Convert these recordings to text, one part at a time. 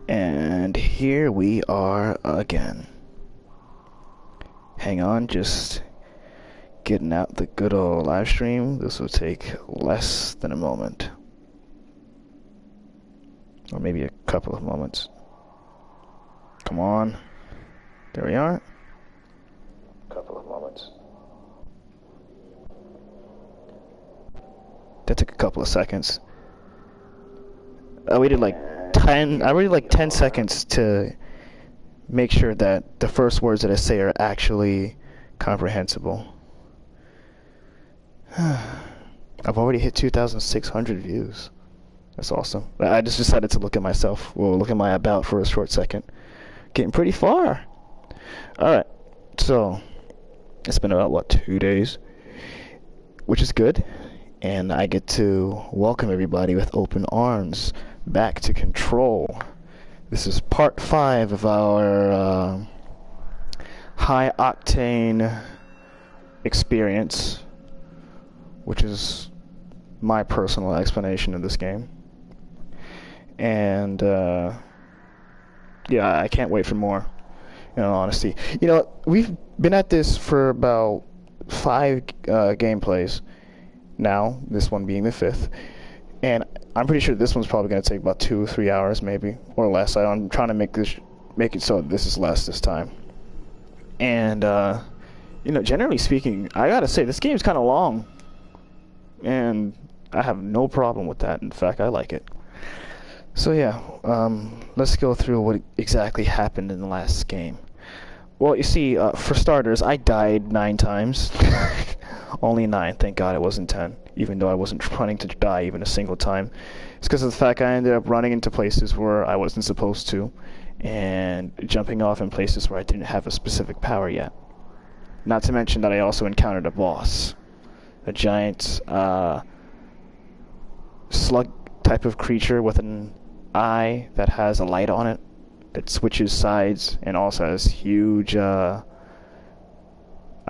And here we are again. Hang on, just getting out the good old live stream. This will take less than a moment. Or maybe a couple of moments. Come on. There we are. Couple of moments. That took a couple of seconds. I waited like 10 seconds to make sure that the first words that I say are actually comprehensible. I've already hit 2,600 views. That's awesome. I just decided to look at myself, well, look at my about for a short second. Getting pretty far. Alright, so it's been about, what, 2 days? Which is good. And I get to welcome everybody with open arms back to Control. This is part 5 of our high-octane experience, which is my personal explanation of this game. And, yeah, I can't wait for more, in all honesty. You know, we've been at this for about 5 gameplays now, this one being the 5th. And I'm pretty sure this one's probably going to take about 2 or 3 hours, maybe, or less. I'm trying to make it so this is less this time. And, you know, generally speaking, I gotta say, this game's kind of long. And I have no problem with that. In fact, I like it. So yeah, let's go through what exactly happened in the last game. Well, you see, for starters, I died 9 times. Only 9, thank God it wasn't 10. Even though I wasn't running to die even a single time. It's because of the fact I ended up running into places where I wasn't supposed to. And jumping off in places where I didn't have a specific power yet. Not to mention that I also encountered a boss. A giant, slug type of creature with an eye that has a light on it. That switches sides and also has huge, I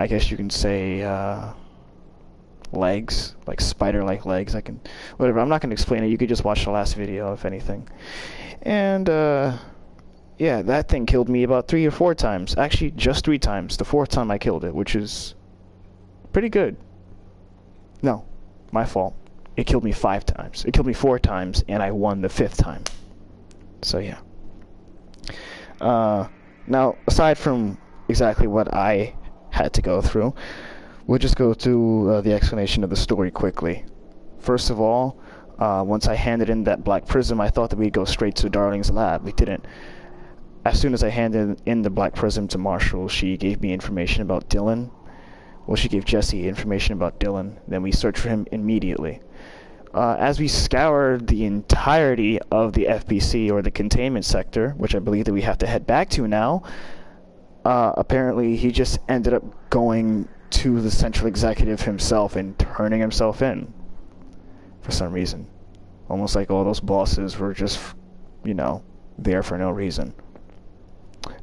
guess you can say, legs, like spider-like legs. Whatever, I'm not going to explain it. You could just watch the last video, if anything. And, yeah, that thing killed me about 3 or 4 times. Actually, just 3 times. The 4th time I killed it, which is pretty good. No, my fault. It killed me 5 times. It killed me 4 times, and I won the 5th time. So, yeah. Now, aside from exactly what I had to go through, we'll just go through the explanation of the story quickly. First of all, once I handed in that black prism, I thought that we'd go straight to Darling's lab. We didn't. As soon as I handed in the black prism to Marshall, she gave me information about Dylan. Well, she gave Jesse information about Dylan. Then we searched for him immediately. As we scoured the entirety of the FBC, or the containment sector, which I believe that we have to head back to now, apparently he just ended up going to the central executive himself and turning himself in for some reason. Almost like all those bosses were just, you know, there for no reason.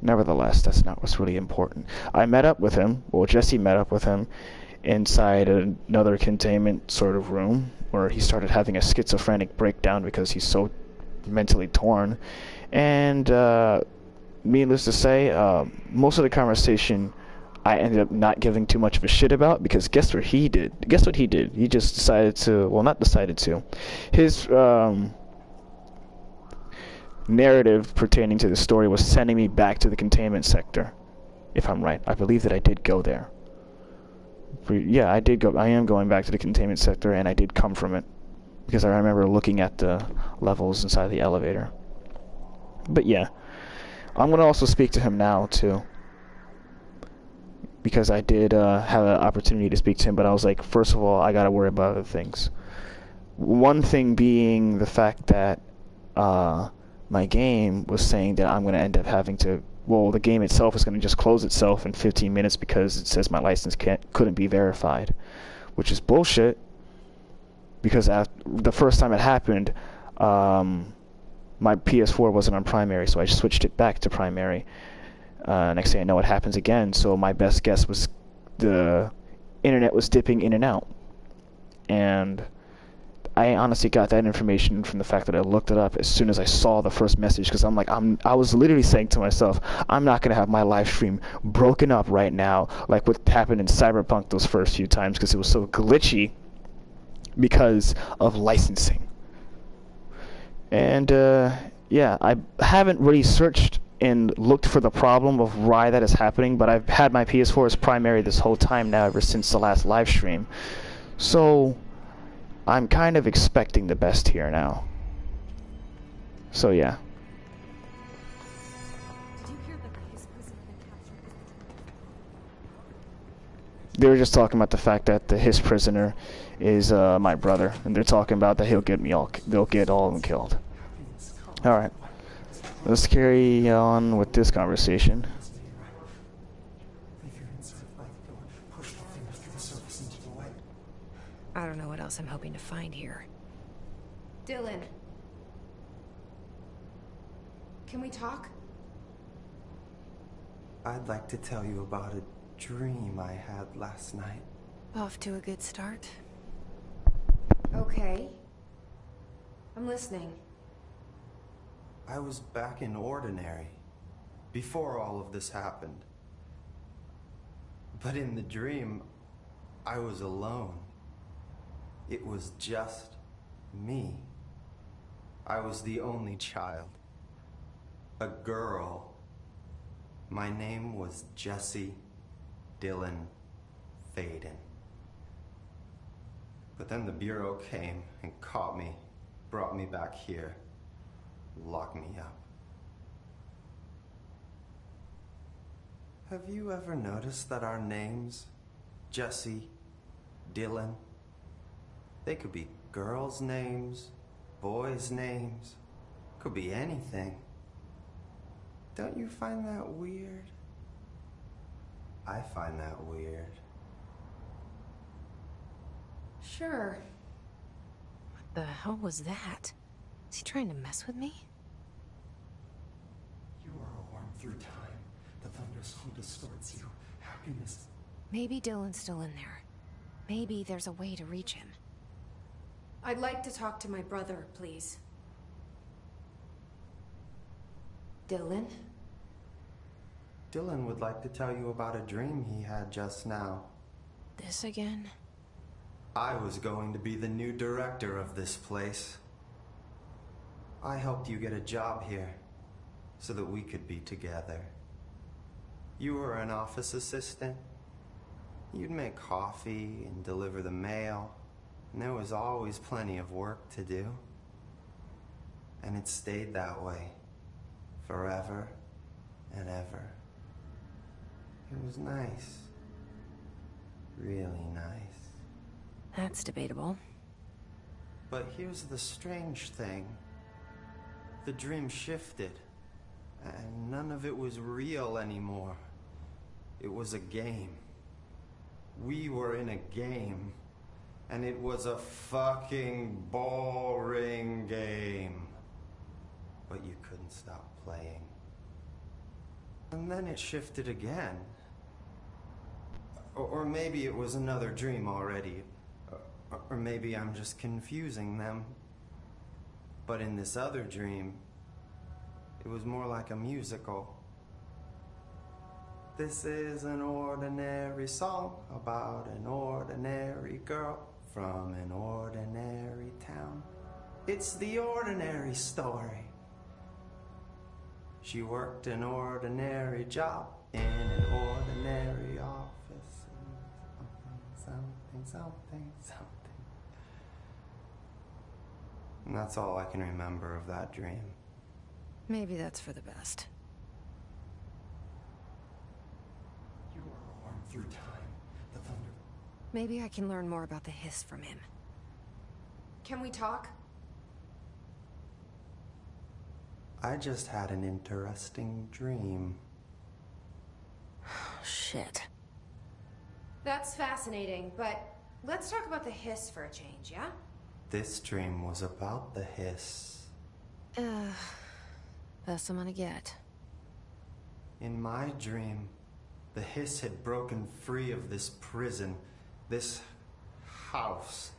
Nevertheless, that's not what's really important. I met up with him, well, Jesse met up with him inside another containment sort of room, where he started having a schizophrenic breakdown because he's so mentally torn. And needless to say, most of the conversation I ended up not giving too much of a shit about, because guess what he did? Guess what he did? He just decided to, well, not decided to. His narrative pertaining to the story was sending me back to the containment sector, if I'm right. I believe that I did go there. Yeah, I did go. I am going back to the containment sector, and I did come from it, because I remember looking at the levels inside the elevator. But yeah, I'm going to also speak to him now, too, because I did have an opportunity to speak to him, but I was like, first of all, I got to worry about other things. One thing being the fact that my game was saying that I'm going to end up having to, well, the game itself is going to just close itself in 15 minutes because it says my license couldn't be verified, which is bullshit, because the first time it happened, my PS4 wasn't on primary, so I just switched it back to primary. Next thing I know, it happens again, so my best guess was the internet was dipping in and out. And I honestly got that information from the fact that I looked it up as soon as I saw the first message, because I'm like, I was literally saying to myself, I'm not going to have my live stream broken up right now like what happened in Cyberpunk those first few times, because it was so glitchy because of licensing. And yeah, I haven't really searched and looked for the problem of why that is happening, but I've had my PS4 as primary this whole time now, ever since the last live stream. So I'm kind of expecting the best here now. So yeah. They were just talking about the fact that his prisoner is my brother, and they're talking about that they'll get all of them killed. All right, let's carry on with this conversation. I don't know what else I'm hoping to find here. Dylan. Can we talk? I'd like to tell you about a dream I had last night. Off to a good start. Okay. I'm listening. I was back in Ordinary, before all of this happened. But in the dream, I was alone. It was just me. I was the only child. A girl. My name was Jesse Dylan Faden. But then the Bureau came and caught me, brought me back here, locked me up. Have you ever noticed that our names, Jesse, Dylan, they could be girls' names, boys' names, could be anything. Don't you find that weird? I find that weird. Sure. What the hell was that? Is he trying to mess with me? You are a worm through time. The thunderstorm distorts you. Happiness. Maybe Dylan's still in there. Maybe there's a way to reach him. I'd like to talk to my brother, please. Dylan? Dylan would like to tell you about a dream he had just now. This again? I was going to be the new director of this place. I helped you get a job here, so that we could be together. You were an office assistant. You'd make coffee and deliver the mail, and there was always plenty of work to do. And it stayed that way, forever and ever. It was nice. Really nice. That's debatable. But here's the strange thing. The dream shifted, and none of it was real anymore. It was a game. We were in a game, and it was a fucking boring game. But you couldn't stop playing. And then it shifted again. Or maybe it was another dream already. Or maybe I'm just confusing them. But in this other dream, it was more like a musical. This is an ordinary song about an ordinary girl from an ordinary town. It's the ordinary story. She worked an ordinary job in an ordinary office. Something. And that's all I can remember of that dream. Maybe that's for the best. You are a worm through time. The thunder. Maybe I can learn more about the hiss from him. Can we talk? I just had an interesting dream. Shit. That's fascinating, but let's talk about the hiss for a change, yeah? This dream was about the hiss. Best I'm gonna get. In my dream, the hiss had broken free of this prison, this house.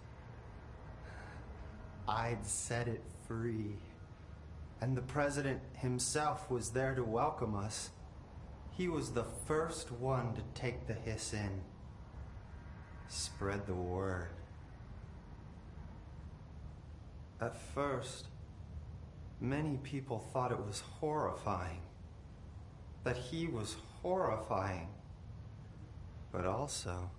I'd set it free. And the president himself was there to welcome us. He was the first one to take the hiss in. Spread the word. At first, many people thought it was horrifying. That he was horrifying. But also,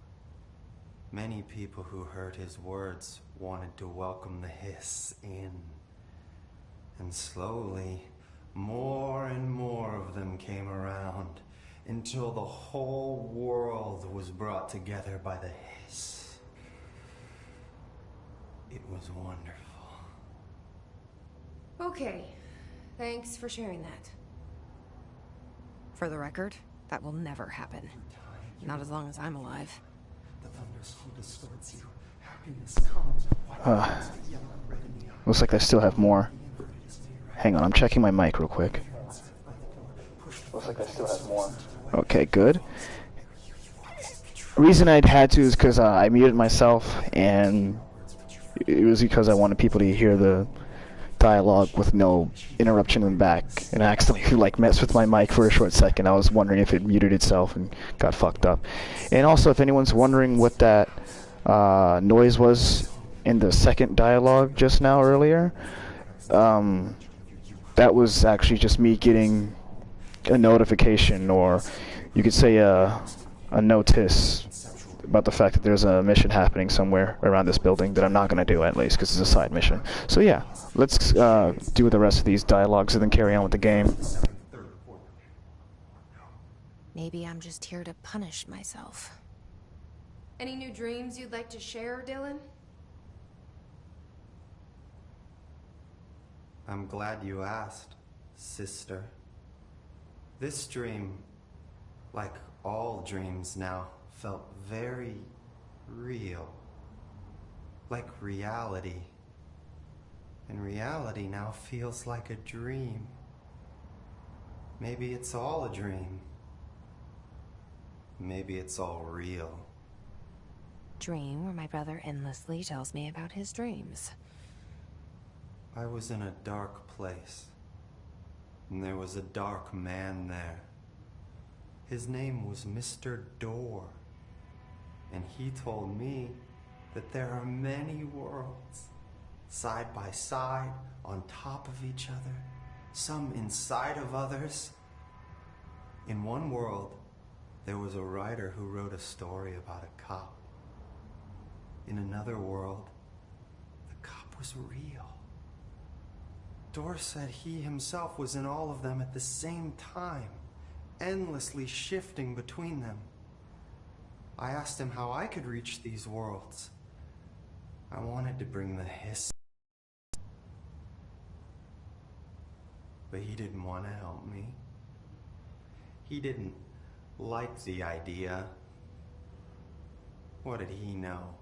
many people who heard his words wanted to welcome the hiss in. And slowly, more and more of them came around until the whole world was brought together by the hiss. It was wonderful. Okay. Thanks for sharing that. For the record, that will never happen. Not as long as I'm alive. Looks like I still have more. Hang on, I'm checking my mic real quick. Looks like I still have more. Okay, good. The reason I'd had to is because I muted myself, and it was because I wanted people to hear the dialogue with no interruption in the back, and I accidentally messed with my mic for a short second. I was wondering if it muted itself and got fucked up. And also, if anyone's wondering what that noise was in the second dialogue just now earlier, that was actually just me getting a notification, or you could say a notice about the fact that there's a mission happening somewhere around this building that I'm not going to do, at least, because it's a side mission. So yeah, let's do the rest of these dialogues and then carry on with the game. Maybe I'm just here to punish myself. Any new dreams you'd like to share, Dylan? I'm glad you asked, sister. This dream, like all dreams now, felt very real. Like reality. And reality now feels like a dream. Maybe it's all a dream. Maybe it's all real. Dream where my brother endlessly tells me about his dreams. I was in a dark place, and there was a dark man there. His name was Mr. Door, and he told me that there are many worlds, side by side, on top of each other, some inside of others. In one world, there was a writer who wrote a story about a cop. In another world, the cop was real. Door said he himself was in all of them at the same time, endlessly shifting between them. I asked him how I could reach these worlds. I wanted to bring the hiss, but he didn't want to help me. He didn't like the idea. What did he know?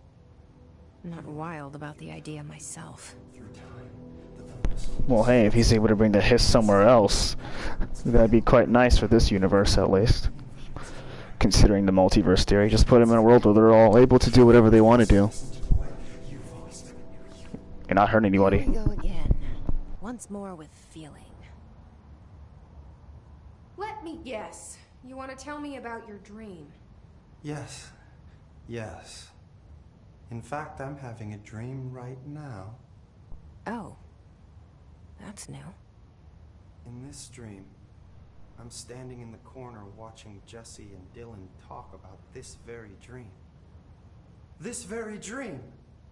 I'm not wild about the idea myself. Well, hey, if he's able to bring the hiss somewhere else, that'd be quite nice for this universe, at least. Considering the multiverse theory, just put him in a world where they're all able to do whatever they want to do. You're not hurting anybody. Here we go again. Once more with feeling. Let me guess. You want to tell me about your dream? Yes. Yes. In fact, I'm having a dream right now. Oh. That's new. In this dream, I'm standing in the corner watching Jesse and Dylan talk about this very dream. This very dream!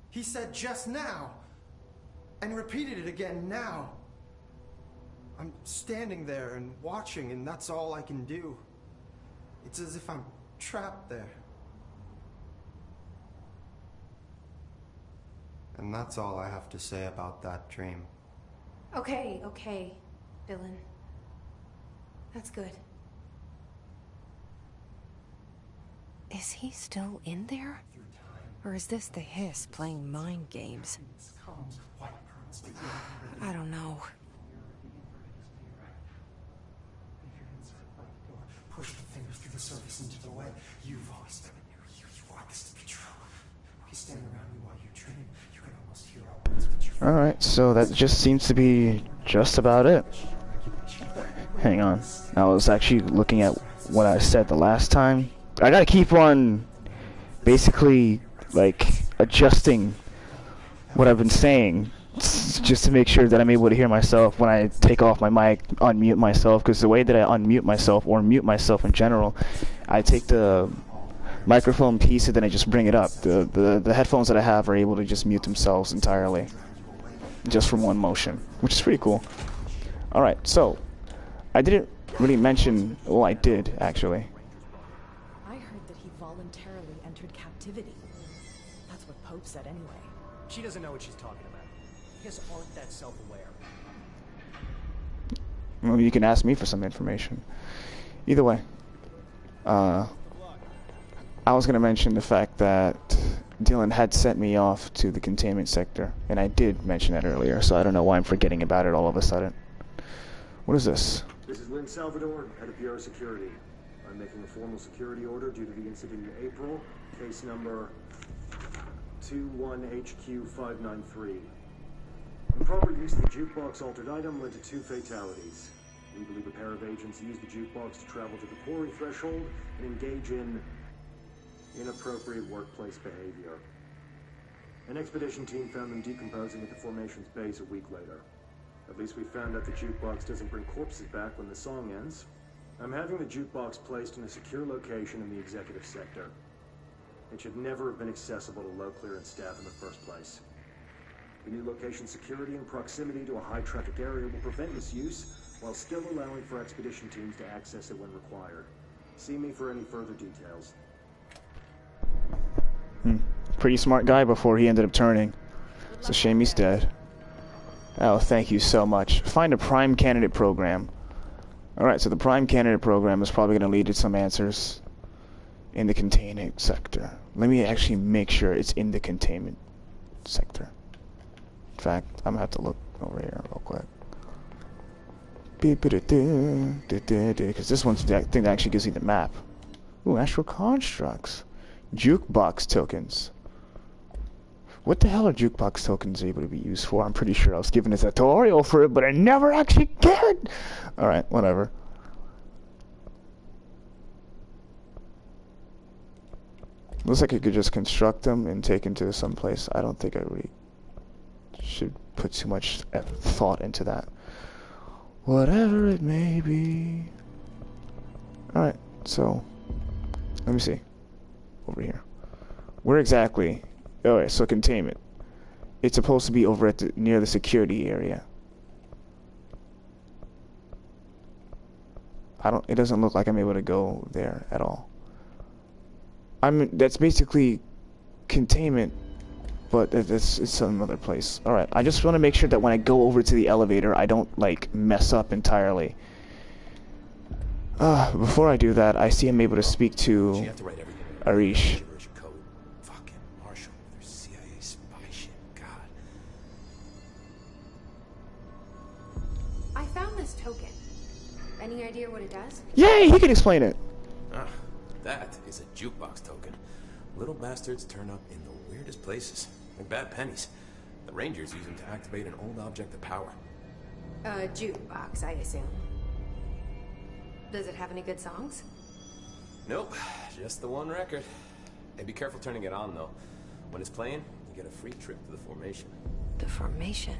He said just now! And repeated it again now! I'm standing there and watching, and that's all I can do. It's as if I'm trapped there. And that's all I have to say about that dream. Okay, Dylan. That's good. Is he still in there? Or is this the hiss playing mind games? I don't know. Push the fingers through the surface into the web. You've always been you want this to be true. We stand around you while you dream. You can almost hear our words, but you Alright, so that just seems to be just about it. Hang on. I was actually looking at what I said the last time. I gotta keep on basically, like, adjusting what I've been saying just to make sure that I'm able to hear myself when I take off my mic, unmute myself, because the way that I unmute myself, or mute myself in general, I take the microphone piece and then I just bring it up. The headphones that I have are able to just mute themselves entirely, just from one motion, which is pretty cool. Alright, so, I didn't really mention, well I did, actually. I heard that he voluntarily entered captivity. That's what Pope said anyway. She doesn't know what she's talking about. You guys aren't that self-aware. Well, you can ask me for some information. Either way, I was going to mention the fact that Dylan had sent me off to the containment sector, and I did mention that earlier, so I don't know why I'm forgetting about it all of a sudden. What is this? This is Lynn Salvador, head of Bureau Security. I'm making a formal security order due to the incident in April, case number 21HQ593. Improper use of the jukebox altered item led to 2 fatalities. We believe a pair of agents used the jukebox to travel to the quarry threshold and engage in inappropriate workplace behavior. An expedition team found them decomposing at the formation's base a week later. At least we found out the jukebox doesn't bring corpses back when the song ends. I'm having the jukebox placed in a secure location in the executive sector. It should never have been accessible to low clearance staff in the first place. The new location security and proximity to a high traffic area will prevent misuse, while still allowing for expedition teams to access it when required. See me for any further details. Pretty smart guy before he ended up turning. It's a shame he's dead. Oh, thank you so much. Find a prime candidate program. Alright, so the prime candidate program is probably going to lead to some answers in the containment sector. Let me actually make sure it's in the containment sector. In fact, I'm going to have to look over here real quick. Because this one's the thing that actually gives you the map. Ooh, astral constructs. Jukebox tokens. What the hell are jukebox tokens able to be used for? I'm pretty sure I was given a tutorial for it, but I never actually cared! Alright, whatever. Looks like I could just construct them and take them to some place. I don't think I really should put too much thought into that. Whatever it may be. Alright, so let me see. Over here. Where exactly? Alright, so containment. It's supposed to be over at near the security area. It doesn't look like I'm able to go there at all. That's basically containment, but it's some other place. Alright, I just want to make sure that when I go over to the elevator, I don't, like, mess up entirely. Before I do that, I see I'm able to speak to Arish. Fucking Marshall with her CIA spy shit. God. I found this token. Any idea what it does? Yay, he can explain it. That is a jukebox token. Little bastards turn up in the weirdest places, like bad pennies. The Rangers use them to activate an old object of power. A jukebox, I assume. Does it have any good songs? Nope, just the one record. Hey, be careful turning it on, though. When it's playing, you get a free trip to the formation. The formation?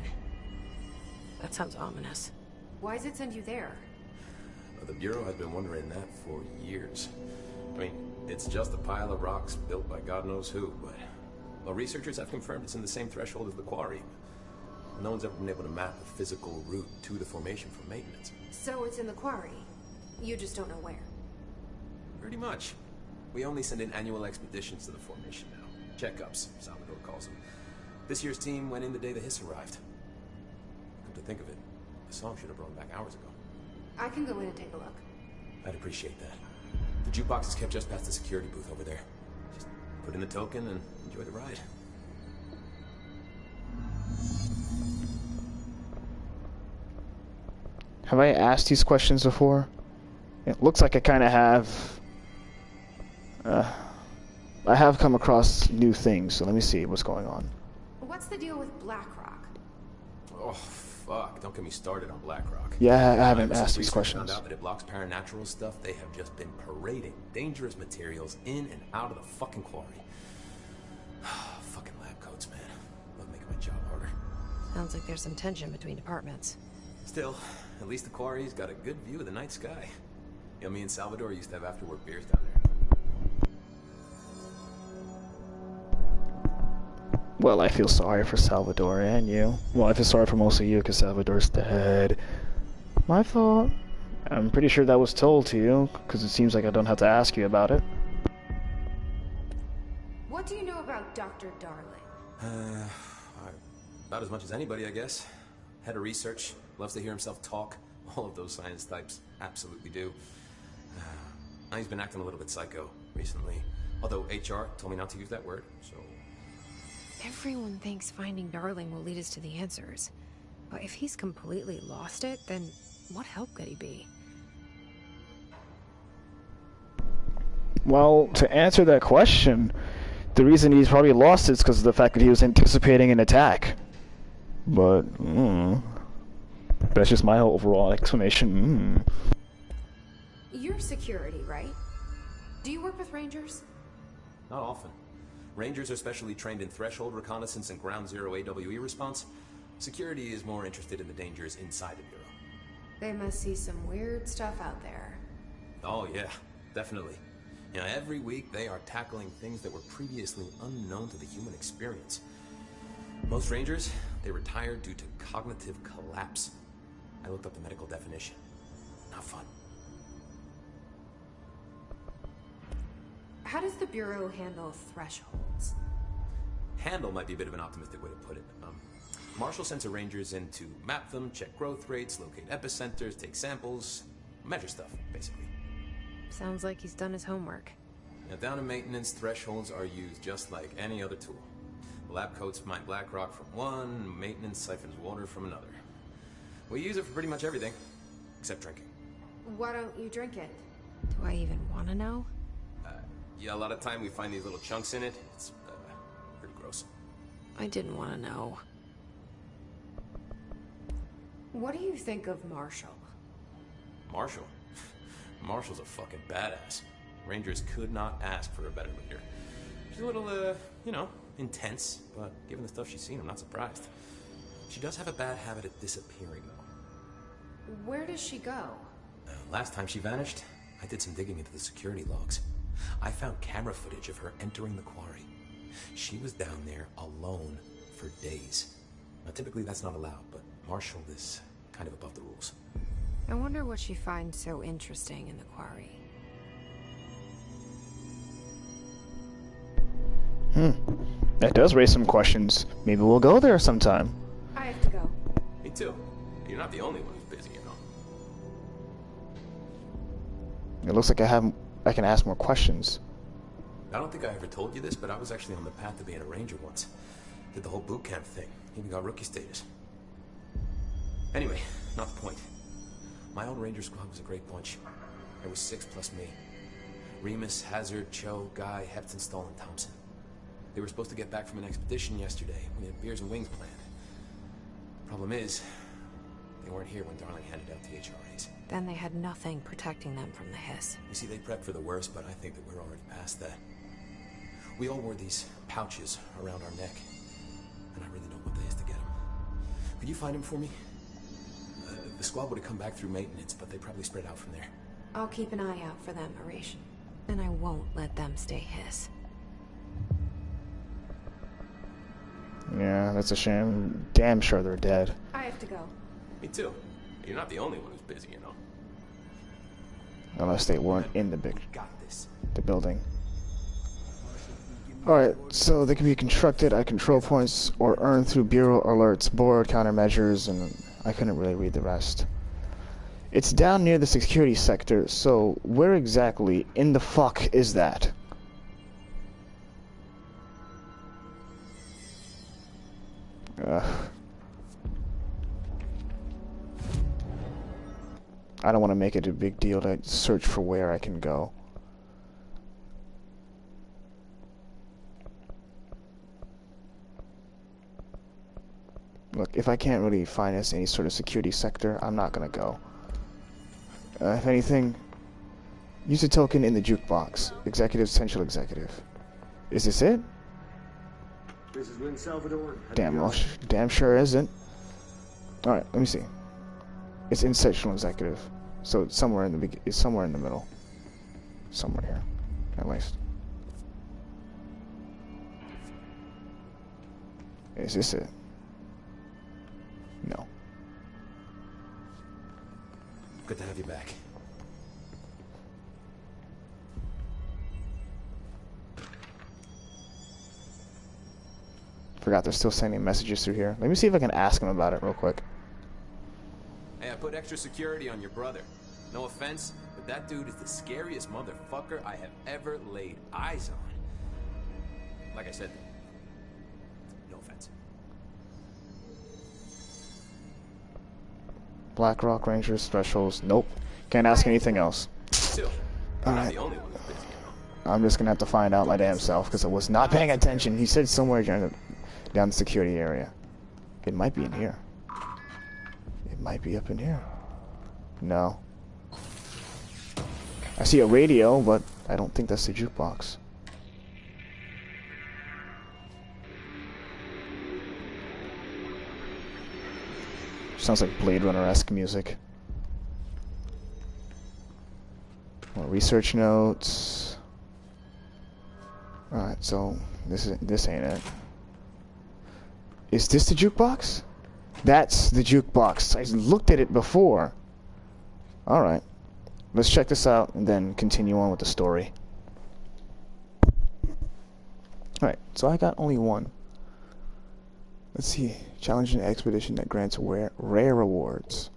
That sounds ominous. Why does it send you there? The Bureau has been wondering that for years. I mean, it's just a pile of rocks built by God knows who, but... Well, researchers have confirmed it's in the same threshold as the quarry. No one's ever been able to map a physical route to the formation for maintenance. So it's in the quarry. You just don't know where. Pretty much. We only send in annual expeditions to the formation now. Checkups, Salvador calls them. This year's team went in the day the hiss arrived. Come to think of it, the song should have brought back hours ago. I can go in and take a look. I'd appreciate that. The jukebox is kept just past the security booth over there. Just put in the token and enjoy the ride. Have I asked these questions before? It looks like I kind of have. I have come across new things, so let me see what's going on. What's the deal with BlackRock? Oh, fuck. Don't get me started on BlackRock. Yeah, I haven't Ever since asked these research questions. found out that it blocks paranatural stuff, they have just been parading dangerous materials in and out of the fucking quarry. Fucking lab coats, man. Love making my job harder. Sounds like there's some tension between departments. Still, at least the quarry's got a good view of the night sky. You know, me and Salvador used to have after-work beers down there. Well, I feel sorry for Salvador and you. Well, I feel sorry for most of you because Salvador's dead. My fault. I'm pretty sure that was told to you, because it seems like I don't have to ask you about it. What do you know about Dr. Darling? About as much as anybody, I guess. Head of research, loves to hear himself talk. All of those science types absolutely do. He's been acting a little bit psycho recently. Although HR told me not to use that word, so... Everyone thinks finding Darling will lead us to the answers. But if he's completely lost it, then what help could he be? Well, to answer that question, the reason he's probably lost it is because of the fact that he was anticipating an attack. But, that's just my overall explanation. You're security, right? Do you work with Rangers? Not often. Rangers are specially trained in threshold reconnaissance and ground zero AWE response. Security is more interested in the dangers inside the Bureau. They must see some weird stuff out there. Oh yeah, definitely. You know, every week they are tackling things that were previously unknown to the human experience. Most Rangers, they retired due to cognitive collapse. I looked up the medical definition. Not fun. How does the Bureau handle thresholds? Handle might be a bit of an optimistic way to put it. Marshal sends her Rangers in to map them, check growth rates, locate epicenters, take samples, measure stuff, basically. Sounds like he's done his homework. Now, down in maintenance, thresholds are used just like any other tool. The lab coats mine black rock from one, maintenance siphons water from another. We use it for pretty much everything, except drinking. Why don't you drink it? Do I even want to know? Yeah, a lot of time we find these little chunks in it. It's pretty gross. I didn't want to know. What do you think of Marshal? Marshal? Marshal's a fucking badass. Rangers could not ask for a better leader. She's a little, you know, intense, but given the stuff she's seen, I'm not surprised. She does have a bad habit of disappearing, though. Where does she go? Last time she vanished, I did some digging into the security logs. I found camera footage of her entering the quarry. She was down there alone for days. Now, typically that's not allowed, but Marshal is kind of above the rules. I wonder what she finds so interesting in the quarry. That does raise some questions. Maybe we'll go there sometime. I have to go. Me too. You're not the only one who's busy, you know. It looks like I can ask more questions. I don't think I ever told you this, but I was actually on the path to being a Ranger once. Did the whole boot camp thing. Even got rookie status. Anyway, not the point. My old Ranger squad was a great bunch. There was 6 plus me. Remus, Hazard, Cho, Guy, Hepton, Stoll, and Thompson. They were supposed to get back from an expedition yesterday. We had beers and wings planned. Problem is, they weren't here when Darling handed out the HRAs. Then they had nothing protecting them from the hiss. You see, they prepped for the worst, but I think that we're already past that. We all wore these pouches around our neck, and I really don't want the hiss to get them. Could you find them for me? The squad would have come back through maintenance, but they probably spread out from there. I'll keep an eye out for them, Arish. And I won't let them stay hiss. Yeah, that's a shame. Damn sure they're dead. I have to go. Me too. You're not the only one who's busy, you know. Unless they weren't in the Got this. building. Alright, so they can be constructed at control points or earned through Bureau alerts, board countermeasures, and I couldn't really read the rest. It's down near the security sector, so where exactly in the fuck is that? I don't want to make it a big deal to search for where I can go. Look, if I can't really find us any sort of security sector, I'm not gonna go. If anything, use a token in the jukebox. Executive, Central Executive. Is this it? This is Lynn Salvador. Damn, well, damn sure isn't. Alright, let me see. It's in Central Executive. So it's somewhere in the it's somewhere in the middle. Somewhere here. At least. Is this it? No. Good to have you back. Forgot they're still sending messages through here. Let me see if I can ask him about it real quick. Hey, I put extra security on your brother. No offense, but that dude is the scariest motherfucker I have ever laid eyes on. Like I said, no offense. Black Rock Rangers, thresholds. Nope. Can't ask anything else. Still, you're not Alright. the only one who's busy. I'm just gonna have to find out my damn self because I was not paying attention. He said somewhere down the security area. It might be in here. It might be up in here. No. I see a radio, but I don't think that's the jukebox. Sounds like Blade Runner-esque music. More research notes. Alright, so this ain't it. Is this the jukebox? That's the jukebox. I looked at it before. Alright. Let's check this out and then continue on with the story. Alright, so I got only one. Let's see. Challenge an expedition that grants rare rewards.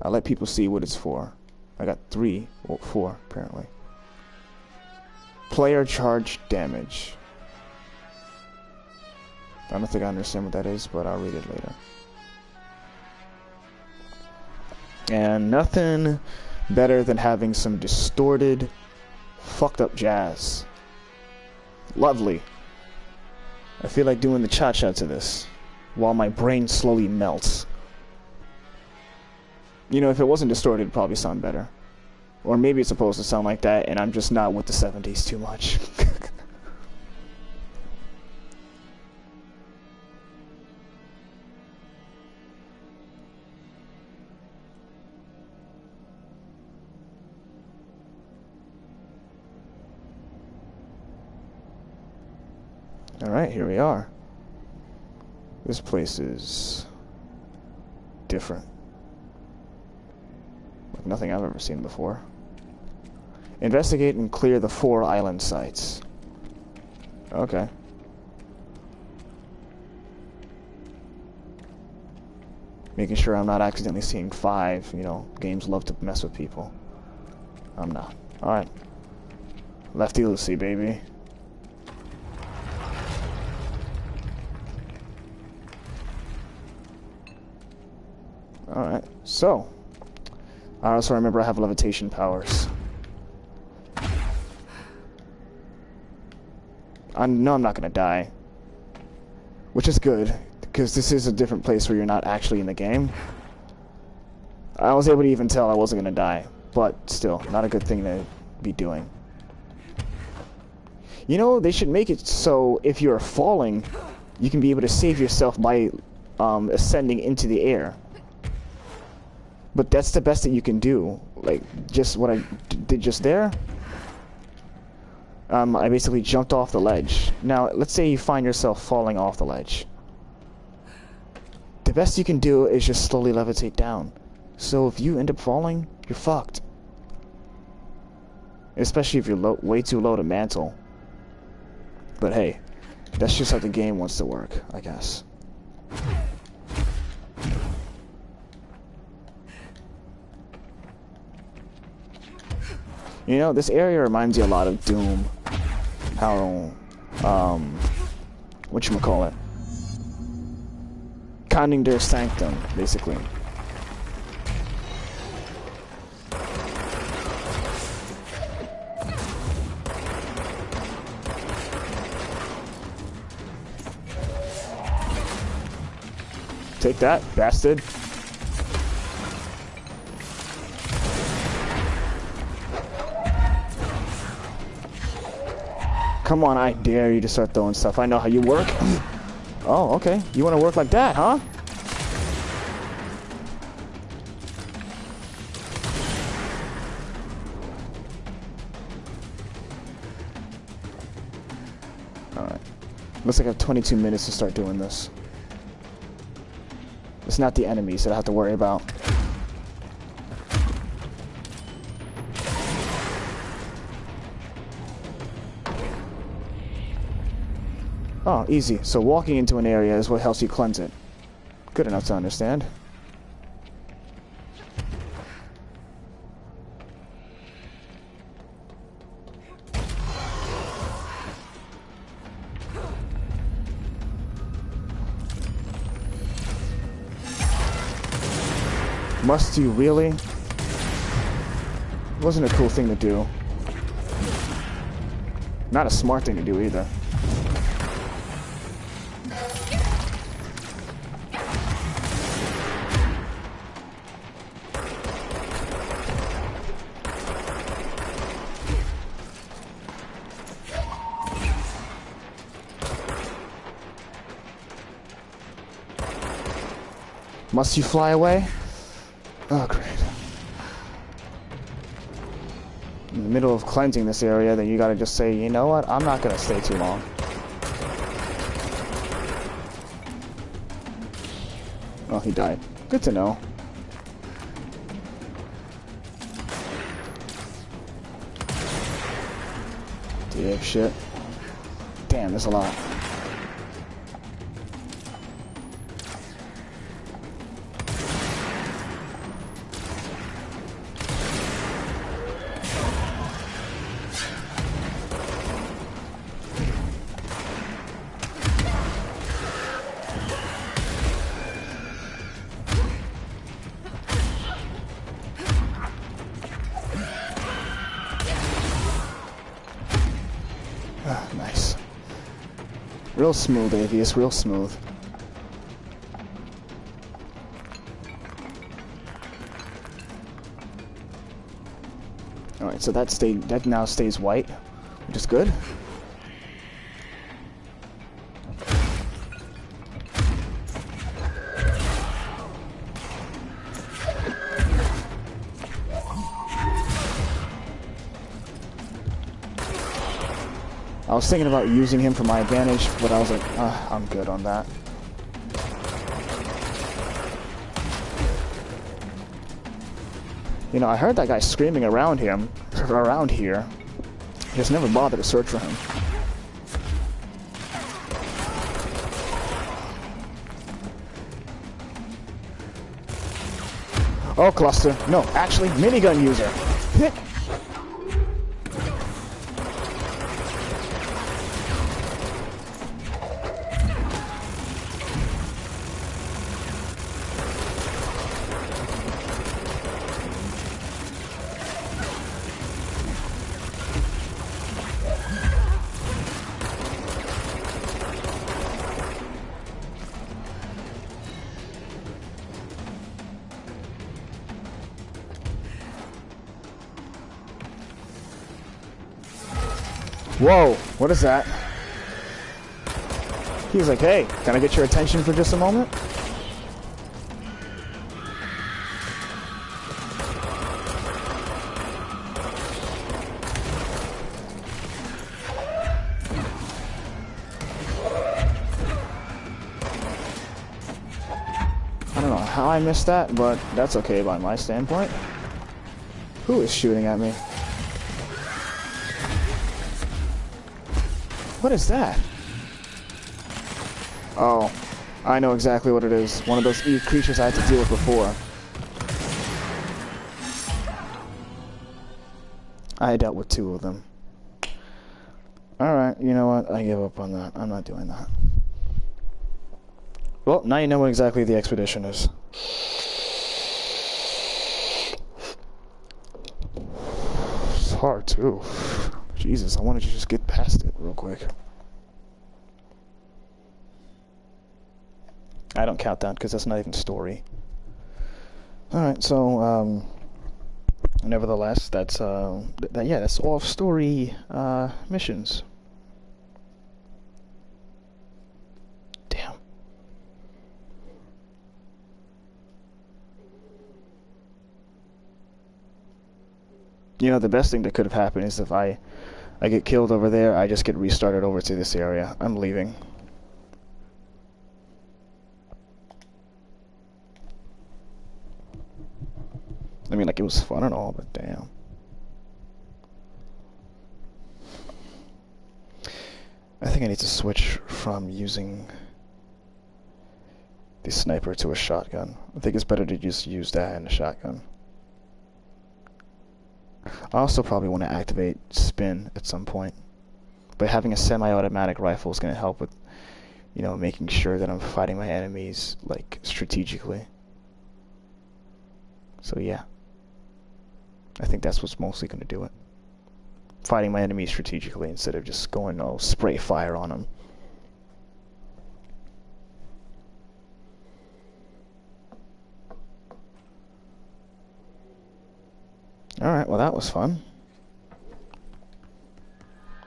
I'll let people see what it's for. I got 3, or 4 apparently. Player charge damage. I don't think I understand what that is, but I'll read it later. And nothing better than having some distorted, fucked up jazz. Lovely. I feel like doing the cha-cha to this, while my brain slowly melts. You know, if it wasn't distorted, it'd probably sound better. Or maybe it's supposed to sound like that, and I'm just not with the 70s too much. Alright, here we are. This place is different. Like nothing I've ever seen before. Investigate and clear the 4 island sites. Okay. Making sure I'm not accidentally seeing 5. You know, games love to mess with people. I'm not. Alright. Lefty Lucy, baby. Alright, so I also remember I have levitation powers. I know I'm not gonna die, which is good, because this is a different place where you're not actually in the game. I was able to even tell I wasn't gonna die, but still, not a good thing to be doing. You know, they should make it so if you're falling, you can be able to save yourself by ascending into the air. But that's the best that you can do. Like, just what I did just there. I basically jumped off the ledge. Now, let's say you find yourself falling off the ledge. The best you can do is just slowly levitate down. So if you end up falling, you're fucked. Especially if you're way too low to mantle. But hey, that's just how the game wants to work, I guess. You know, this area reminds you a lot of Doom. How, whatchamacallit? Counting their sanctum, basically. Take that, bastard. Come on, I dare you to start throwing stuff. I know how you work. Oh, okay. You want to work like that, huh? Alright. Looks like I have 22 minutes to start doing this. It's not the enemies that I have to worry about. Oh, easy. So walking into an area is what helps you cleanse it. Good enough to understand. Must you really? It wasn't a cool thing to do. Not a smart thing to do either. Must you fly away? Oh, great. In the middle of cleansing this area, then you gotta just say, you know what? I'm not gonna stay too long. Oh, he died. Good to know. Dipshit. Damn, there's a lot. Nice. Real smooth, Avius, real smooth. Alright, so that now stays white, which is good. I was thinking about using him for my advantage, but I was like, I'm good on that. You know, I heard that guy screaming around here. Just never bothered to search for him. Oh, cluster. No, actually, minigun user. Hit. Whoa, what is that? He's like, hey, can I get your attention for just a moment? I don't know how I missed that, but that's okay by my standpoint. Who is shooting at me? What is that? Oh, I know exactly what it is. One of those creatures I had to deal with before. I dealt with 2 of them. Alright, you know what? I give up on that. I'm not doing that. Well, now you know what exactly the expedition is. It's hard, too. Jesus, I wanted to just get past it real quick. I don't count that because that's not even story. Alright, so, nevertheless, that's, yeah, that's all story, missions. Damn. You know, the best thing that could have happened is if I get killed over there, I just get restarted over to this area. I'm leaving. I mean, like, it was fun and all, but damn. I think I need to switch from using the sniper to a shotgun. I think it's better to just use that and a shotgun. I also probably want to activate spin at some point. But having a semi-automatic rifle is going to help with, you know, making sure that I'm fighting my enemies, like, strategically. So yeah. I think that's what's mostly going to do it. Fighting my enemies strategically instead of just going, oh, spray fire on them. Alright, well that was fun.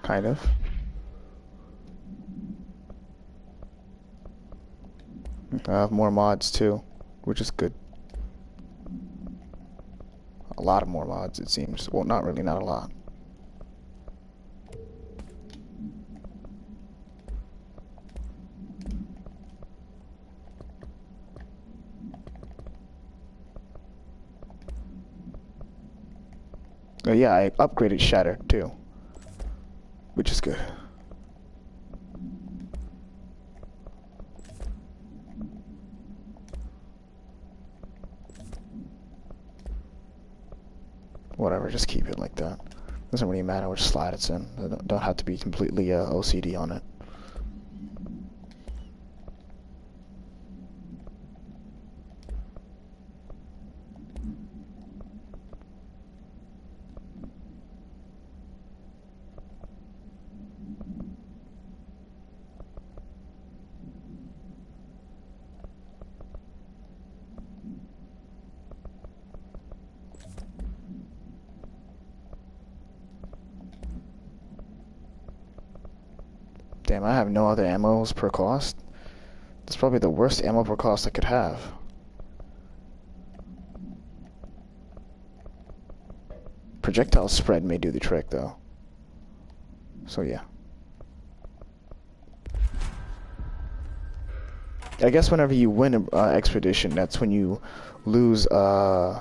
Kind of. I have more mods too, which is good. A lot of more mods, it seems. Well, not really, not a lot. Oh yeah, I upgraded Shatter too, which is good. Whatever, just keep it like that. Doesn't really matter which slide it's in. I don't have to be completely OCD on it. Damn, I have no other ammos per cost. That's probably the worst ammo per cost I could have. Projectile spread may do the trick, though. So, yeah. I guess whenever you win an expedition, that's when you lose a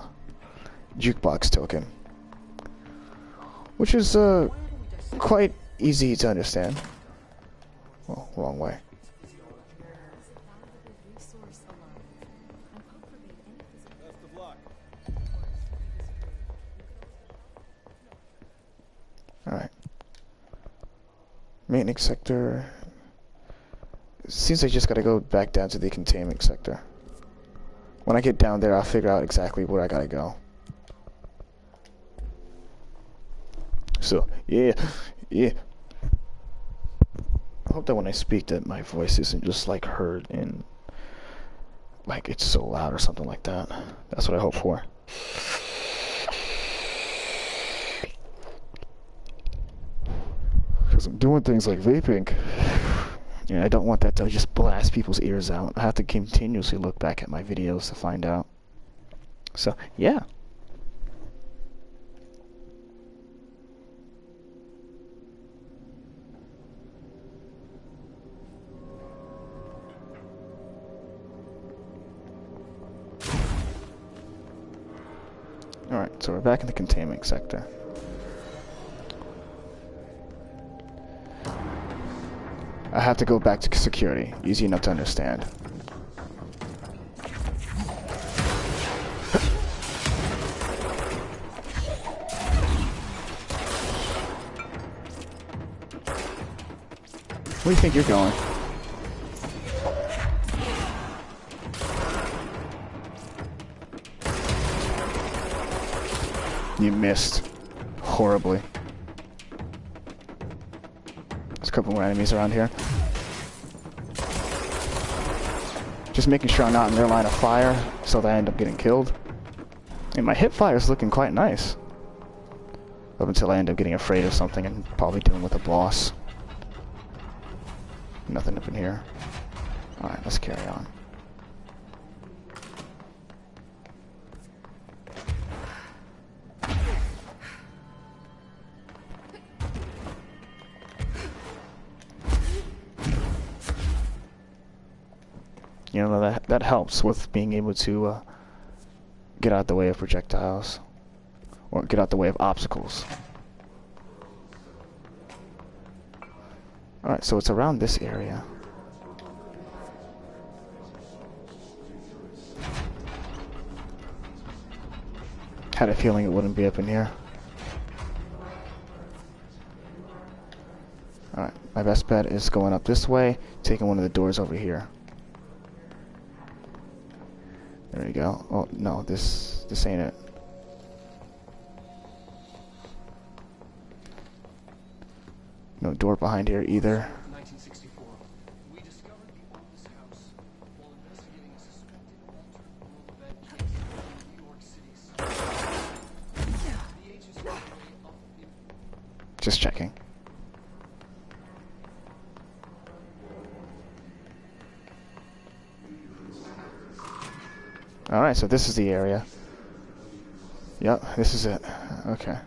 jukebox token. Which is quite easy to understand. Well, wrong way. Alright. Maintenance sector. Seems I just gotta go back down to the containment sector. When I get down there, I'll figure out exactly where I gotta go. So, yeah. I hope that when I speak that my voice isn't just like heard in like it's so loud or something like that. That's what I hope for. Because I'm doing things like vaping. And I don't want that to just blast people's ears out. I have to continuously look back at my videos to find out. So, yeah. Alright, so we're back in the containment sector. I have to go back to security. Easy enough to understand. Where do you think you're going? You missed. Horribly. There's a couple more enemies around here. Just making sure I'm not in their line of fire, so that I end up getting killed. And my hip fire is looking quite nice. Up until I end up getting afraid of something and probably dealing with a boss. Nothing up in here. Alright, let's carry on. You know, that helps with being able to get out the way of projectiles. Or get out the way of obstacles. Alright, so it's around this area. Had a feeling it wouldn't be up in here. Alright, my best bet is going up this way, taking one of the doors over here. There we go. Oh, no, this ain't it. No door behind here either. 1964. We discovered the oldest house while investigating a suspected altered world event case in New York City's. The agency way up. Just checking. Alright, so this is the area. Yep, this is it. Okay.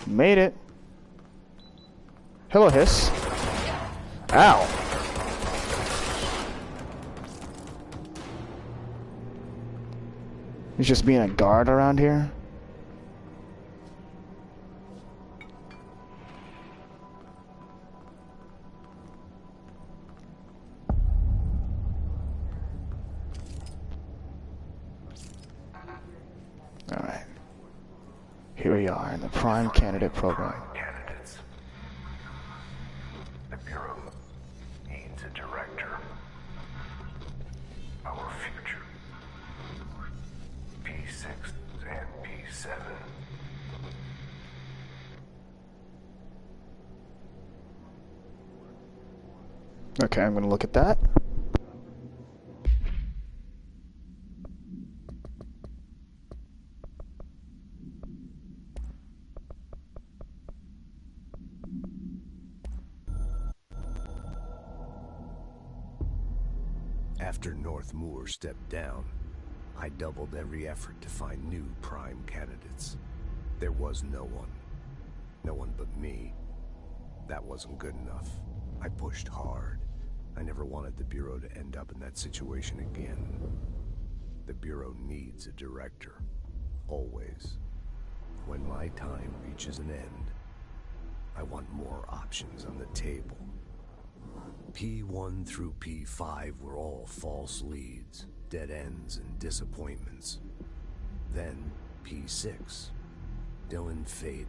Made it. Hello, Hiss. Ow. He's just being a guard around here. Alright. Here we are in the Prime Candidate program. The Bureau needs a director. Our future. P6 and P7. Okay, I'm gonna look at that. After North Moore stepped down, I doubled every effort to find new prime candidates. There was no one. No one but me. That wasn't good enough. I pushed hard. I never wanted the Bureau to end up in that situation again. The Bureau needs a director. Always. When my time reaches an end, I want more options on the table. P1 through P5 were all false leads, dead ends, and disappointments. Then P6, Dylan Faden.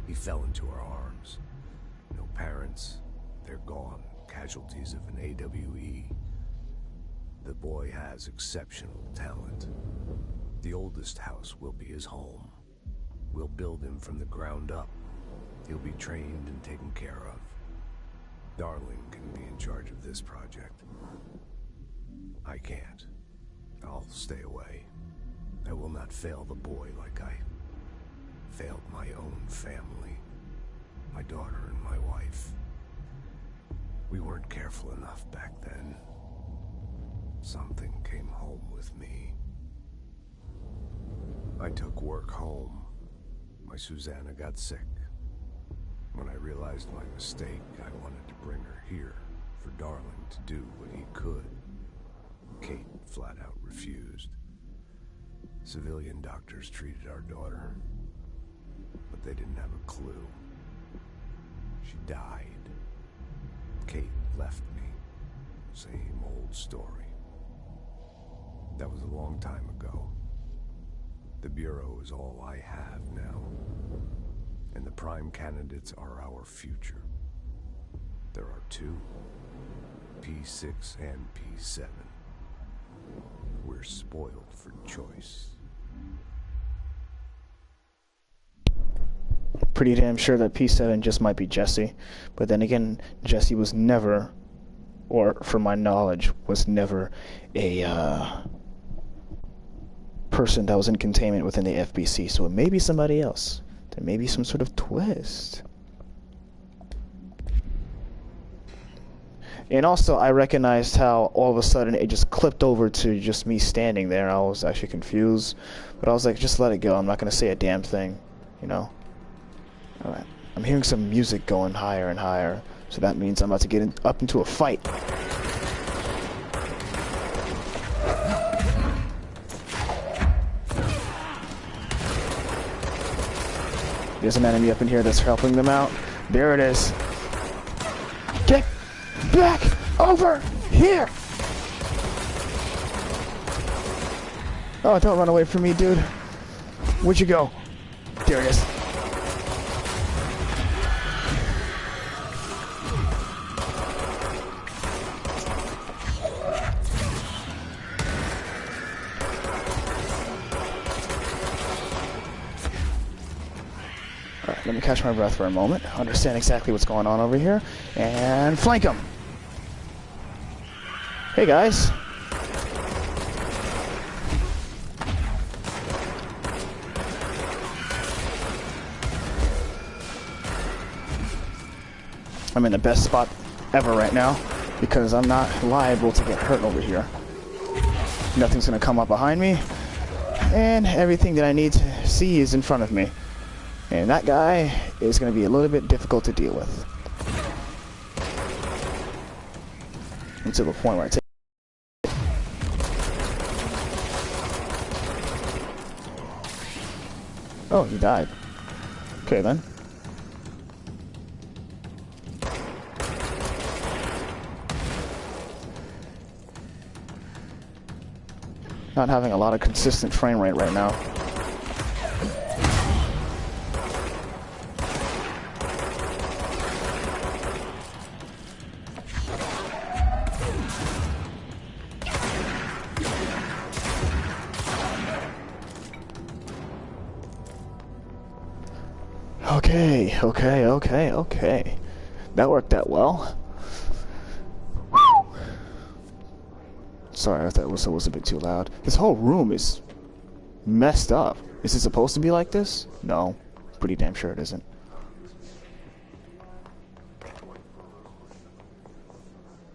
He fell into our arms. No parents, they're gone, casualties of an AWE. The boy has exceptional talent. The oldest house will be his home. We'll build him from the ground up. He'll be trained and taken care of. Darling can be in charge of this project. I can't. I'll stay away. I will not fail the boy like I failed my own family, my daughter and my wife. We weren't careful enough back then. Something came home with me. I took work home. My Susanna got sick. When I realized my mistake, I wanted to bring her here for Darling to do what he could. Kate flat out refused. Civilian doctors treated our daughter, but they didn't have a clue. She died. Kate left me. Same old story. That was a long time ago. The Bureau is all I have now. And the prime candidates are our future. There are two, P6 and P7. We're spoiled for choice. Pretty damn sure that P7 just might be Jesse. But then again, Jesse was never or from my knowledge, was never a person that was in containment within the FBC, so it may be somebody else. There may be some sort of twist. And also, I recognized how all of a sudden it just clipped over to just me standing there. I was actually confused, but I was like, just let it go. I'm not going to say a damn thing, you know? Alright. I'm hearing some music going higher and higher, so that means I'm about to get up into a fight. There's an enemy up in here that's helping them out. There it is. Get back over here! Oh, don't run away from me, dude. Where'd you go? There it is. Alright, let me catch my breath for a moment, understand exactly what's going on over here, and flank him! Hey guys! I'm in the best spot ever right now, because I'm not liable to get hurt over here. Nothing's gonna come up behind me, and everything that I need to see is in front of me. And that guy is going to be a little bit difficult to deal with. Until the point where I take... Oh, he died. Okay, then. Not having a lot of consistent frame rate right now. Okay. That worked out well. Whew. Sorry if that was a bit too loud. This whole room is messed up. Is it supposed to be like this? No. Pretty damn sure it isn't.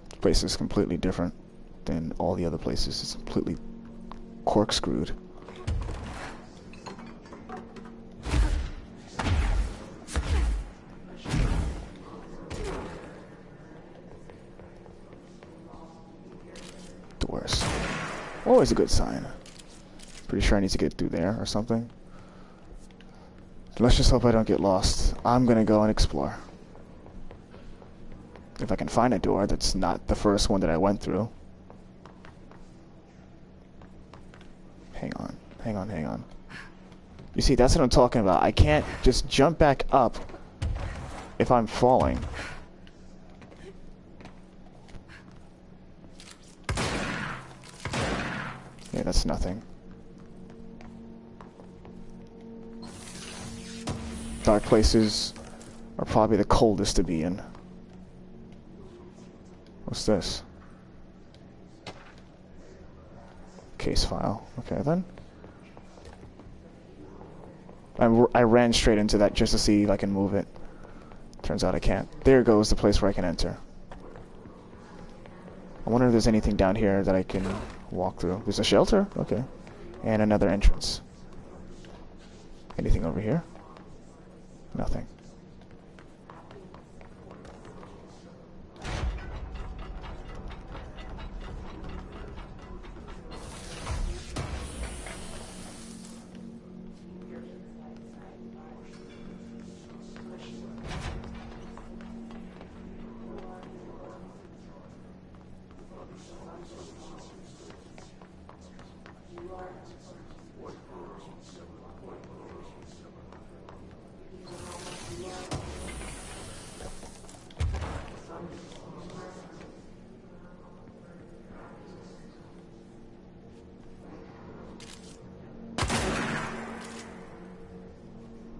This place is completely different than all the other places. It's completely corkscrewed. Doors. Always a good sign. Pretty sure I need to get through there or something. Let's just hope I don't get lost. I'm gonna go and explore. If I can find a door that's not the first one that I went through. Hang on. You see, that's what I'm talking about. I can't just jump back up if I'm falling. Yeah, that's nothing. Dark places are probably the coldest to be in. What's this? Case file. Okay, then. I ran straight into that just to see if I can move it. Turns out I can't. There goes the place where I can enter. I wonder if there's anything down here that I can walk through. There's a shelter? Okay. And another entrance. Anything over here? Nothing.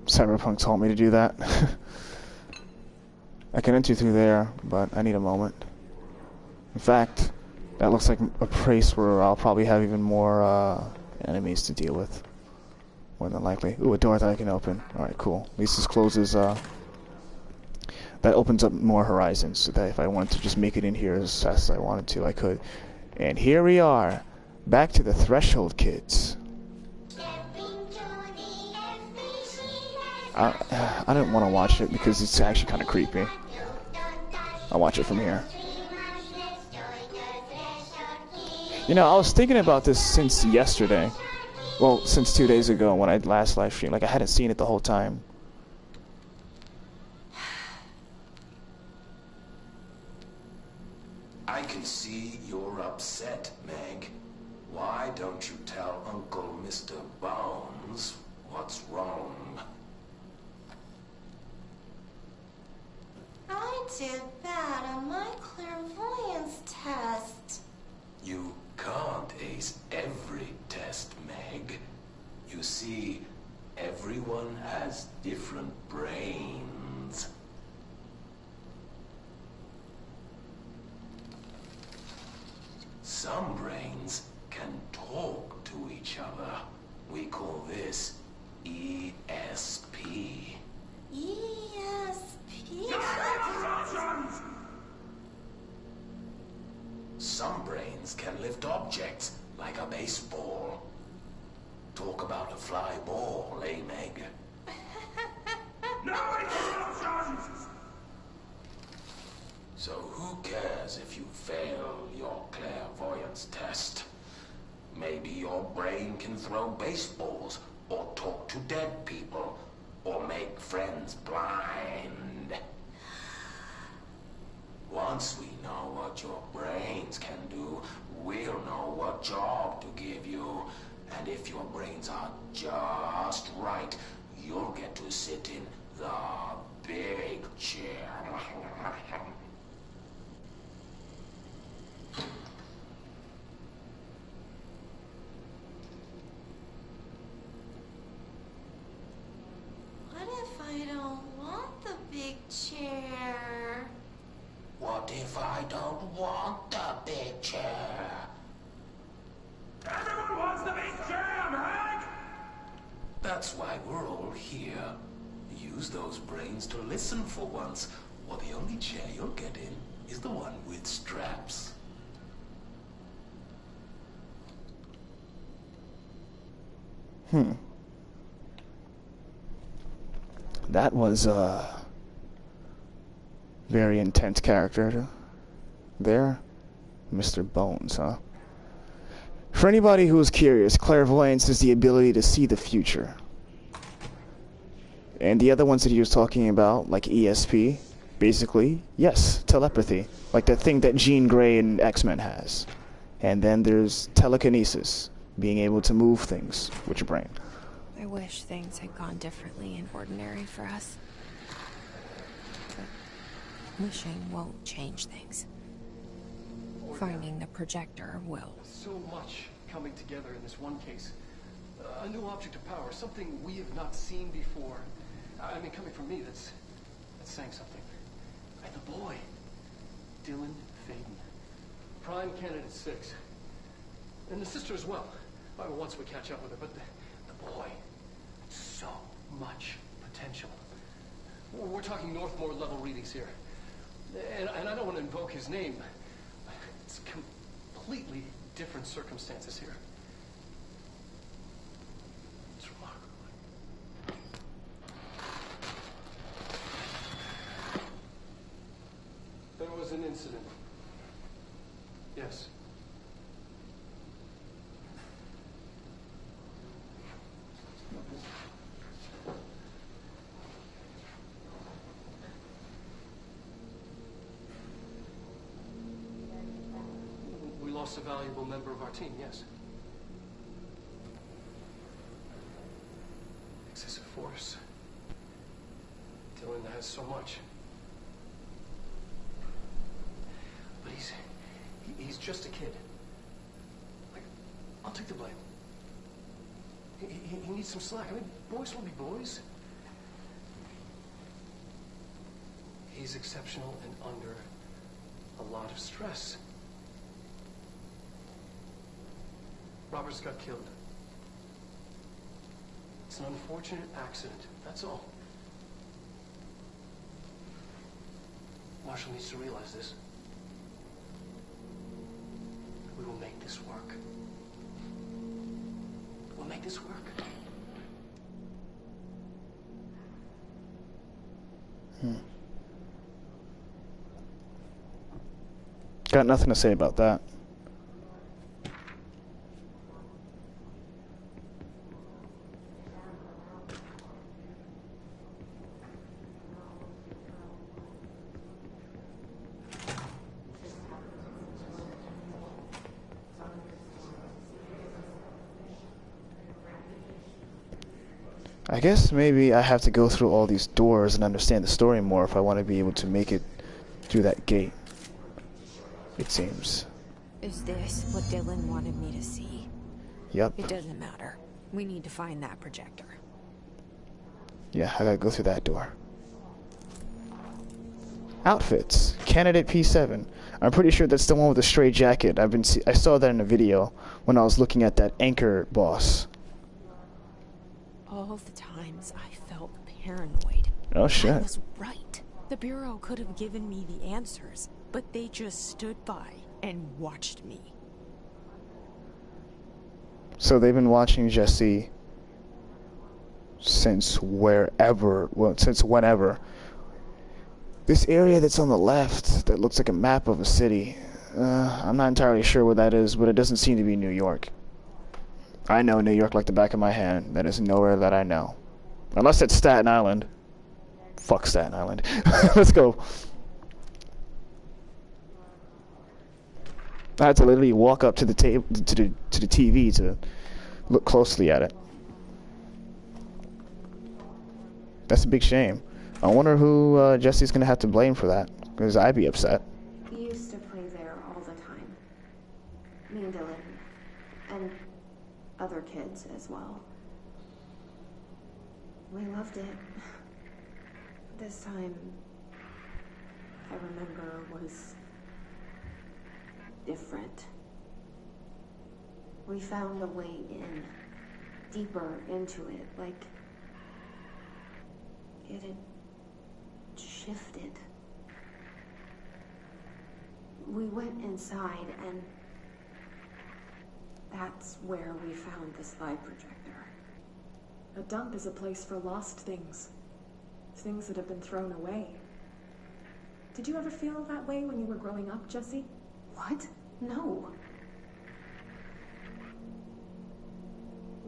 Cyberpunk told me to do that. I can enter through there, but I need a moment. In fact, that looks like a place where I'll probably have even more enemies to deal with. More than likely. Ooh, a door that I can open. Alright, cool. At least this closes, that opens up more horizons, so that if I wanted to just make it in here as fast as I wanted to, I could. And here we are. Back to the threshold, kids. I didn't want to watch it because it's actually kind of creepy. I'll watch it from here. You know, I was thinking about this since yesterday. Well, since 2 days ago when I last live streamed. Like, I hadn't seen it the whole time. I can see you're upset, Meg. Why don't you tell Uncle Mr. Bones what's wrong? I did bad on my clairvoyance test. You can't ace every test, Meg. You see, everyone has different brains. Some brains can talk to each other. We call this ESP. ESP? Some brains can lift objects, like a baseball. Talk about a fly ball, eh, Meg? So who cares if you fail your clairvoyance test? Maybe your brain can throw baseballs, or talk to dead people, or make friends blind. Once we know what your brains can do, we'll know what job to give you. And if your brains are just right, you'll get to sit in the big chair. What if I don't want the big chair? What if I don't want the big chair? Everyone wants the big chair, Meg! That's why we're all here. Use those brains to listen for once, or the only chair you'll get in is the one with straps. That was a very intense character there. Mr. Bones, huh? For anybody who is curious, clairvoyance is the ability to see the future. And the other ones that he was talking about, like ESP, basically, yes, telepathy. Like the thing that Jean Grey in X-Men has. And then there's telekinesis, being able to move things with your brain. I wish things had gone differently in Ordinary for us. But wishing won't change things. Finding the projector will. So much coming together in this one case. A new object of power, something we have not seen before. I mean, coming from me, that's saying something. And the boy, Dylan Faden, prime candidate 6, and the sister as well. Once we catch up with her, but the boy, so much potential. We're talking Northmore level readings here, and I don't want to invoke his name. It's completely different circumstances here. It's remarkable. There was an incident. Yes. We lost a valuable member of our team, yes. Excessive force. Dylan has so much. But he's just a kid. Like, I'll take the blame. He needs some slack. I mean, boys will be boys. He's exceptional and under a lot of stress. Roberts got killed. It's an unfortunate accident, that's all. Marshall needs to realize this. We will make this work. We'll make this work. Got nothing to say about that. I guess maybe I have to go through all these doors and understand the story more if I want to be able to make it through that gate. It seems. Is this what Dylan wanted me to see? Yep. It doesn't matter. We need to find that projector. Yeah, I gotta go through that door. Outfits. Candidate P7. I'm pretty sure that's the one with the stray jacket. I saw that in a video when I was looking at that anchor boss. All the times I felt paranoid. Oh shit. I was right. The Bureau could have given me the answers, but they just stood by and watched me. So they've been watching Jesse since wherever, well, since whenever. This area that's on the left that looks like a map of a city, I'm not entirely sure where that is, but it doesn't seem to be New York. I know New York like the back of my hand. That is nowhere that I know. Unless it's Staten Island. Fuck Staten Island. Let's go. I had to literally walk up to the table, to the TV to look closely at it. That's a big shame. I wonder who Jesse's gonna have to blame for that, because I'd be upset. We used to play there all the time. Me and Dylan. And other kids as well. We loved it. This time, I remember, was different. We found a way in, deeper into it, like it had shifted. We went inside, and that's where we found the slide projector. A dump is a place for lost things. Things that have been thrown away. Did you ever feel that way when you were growing up, Jesse? What? No.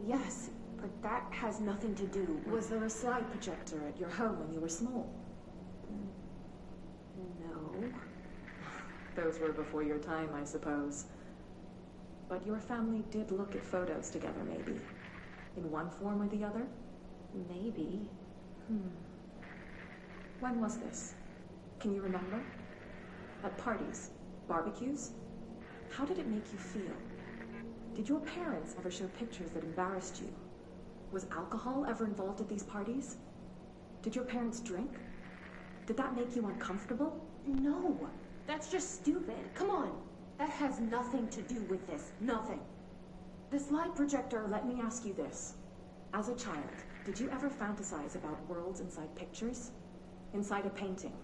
Yes, but that has nothing to do with... Was there a slide projector at your home when you were small? No. Those were before your time, I suppose. But your family did look at photos together, maybe. In one form or the other? Maybe. When was this? Can you remember? At parties? Barbecues? How did it make you feel? Did your parents ever show pictures that embarrassed you? Was alcohol ever involved at these parties? Did your parents drink? Did that make you uncomfortable? No, that's just stupid. Come on. That has nothing to do with this. Nothing. The slide projector, let me ask you this. As a child, did you ever fantasize about worlds inside pictures? Inside a painting?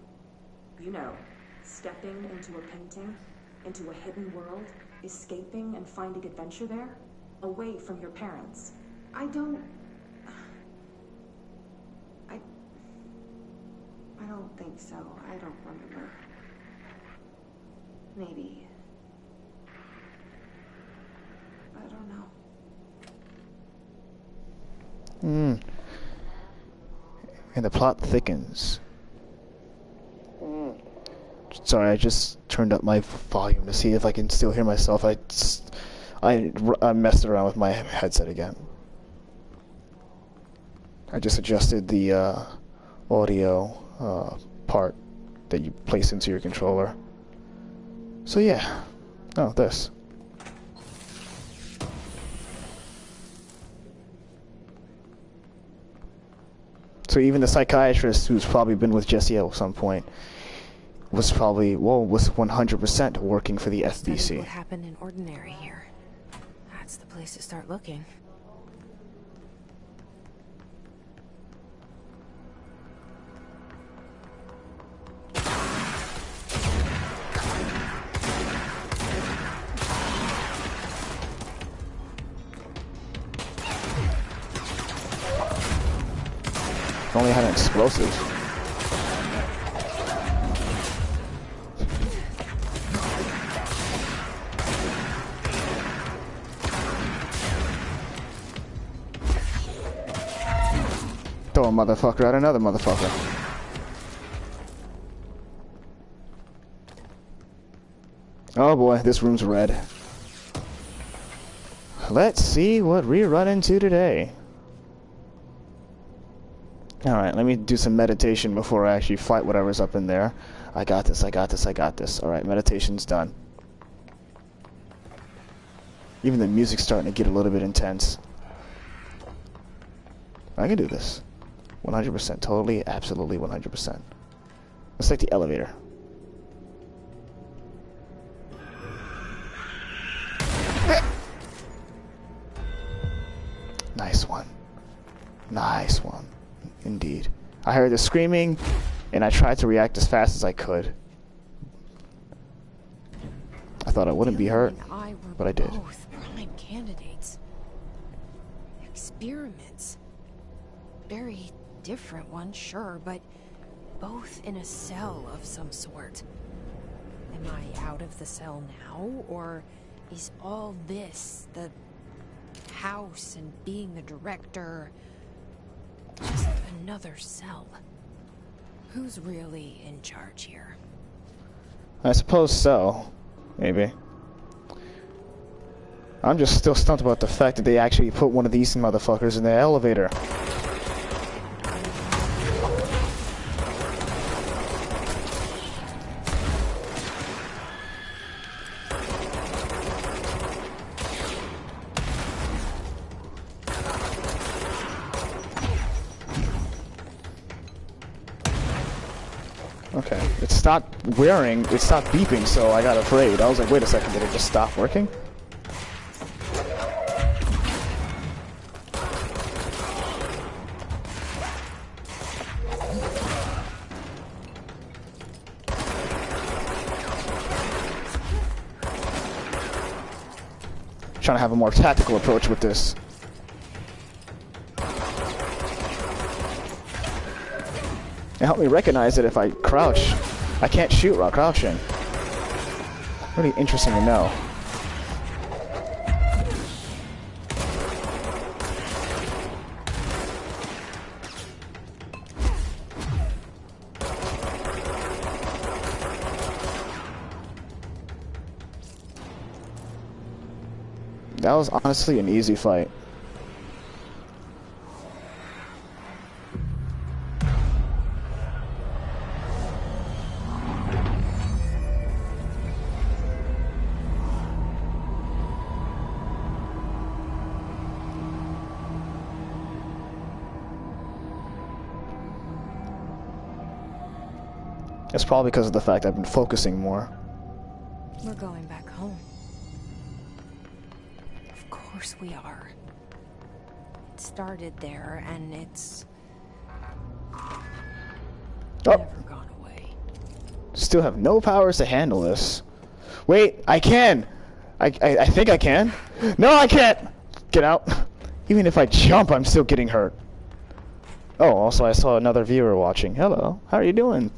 You know, stepping into a painting, into a hidden world, escaping and finding adventure there, away from your parents. I don't think so. I don't remember. Maybe. I don't know. And the plot thickens. Sorry, I just turned up my volume to see if I can still hear myself. I messed around with my headset again. I just adjusted the audio part that you place into your controller. So yeah. Oh, this. So even the psychiatrist who's probably been with Jesse at some point was 100% working for the FBC. What happened in ordinary here? That's the place to start looking. If only I had an explosive. Throw a motherfucker at another motherfucker. Oh boy, this room's red. Let's see what we run into today. Alright, let me do some meditation before I actually fight whatever's up in there. I got this, I got this, I got this. Alright, meditation's done. Even the music's starting to get a little bit intense. I can do this. 100%, totally, absolutely 100%. Let's take the elevator. Nice one. Nice one. Indeed. I heard the screaming, and I tried to react as fast as I could. I thought I wouldn't be hurt, but I did. Both prime candidates. Experiments. Very different ones, sure, but both in a cell of some sort. Am I out of the cell now, or is all this, the house and being the director, just another cell? Who's really in charge here? I suppose so. Maybe. I'm just still stumped about the fact that they actually put one of these motherfuckers in the elevator. Okay, it stopped it stopped beeping, so I got afraid. I was like, wait a second, did it just stop working? Trying to have a more tactical approach with this. It helped me recognize that if I crouch, I can't shoot while crouching. Really interesting to know. That was honestly an easy fight. It's probably because of the fact I've been focusing more. We're going back home. Of course we are. It started there, and it's never gone away. Still have no powers to handle this. Wait, I can! I think I can. No, I can't! Get out. Even if I jump, I'm still getting hurt. Oh, also I saw another viewer watching. Hello, how are you doing?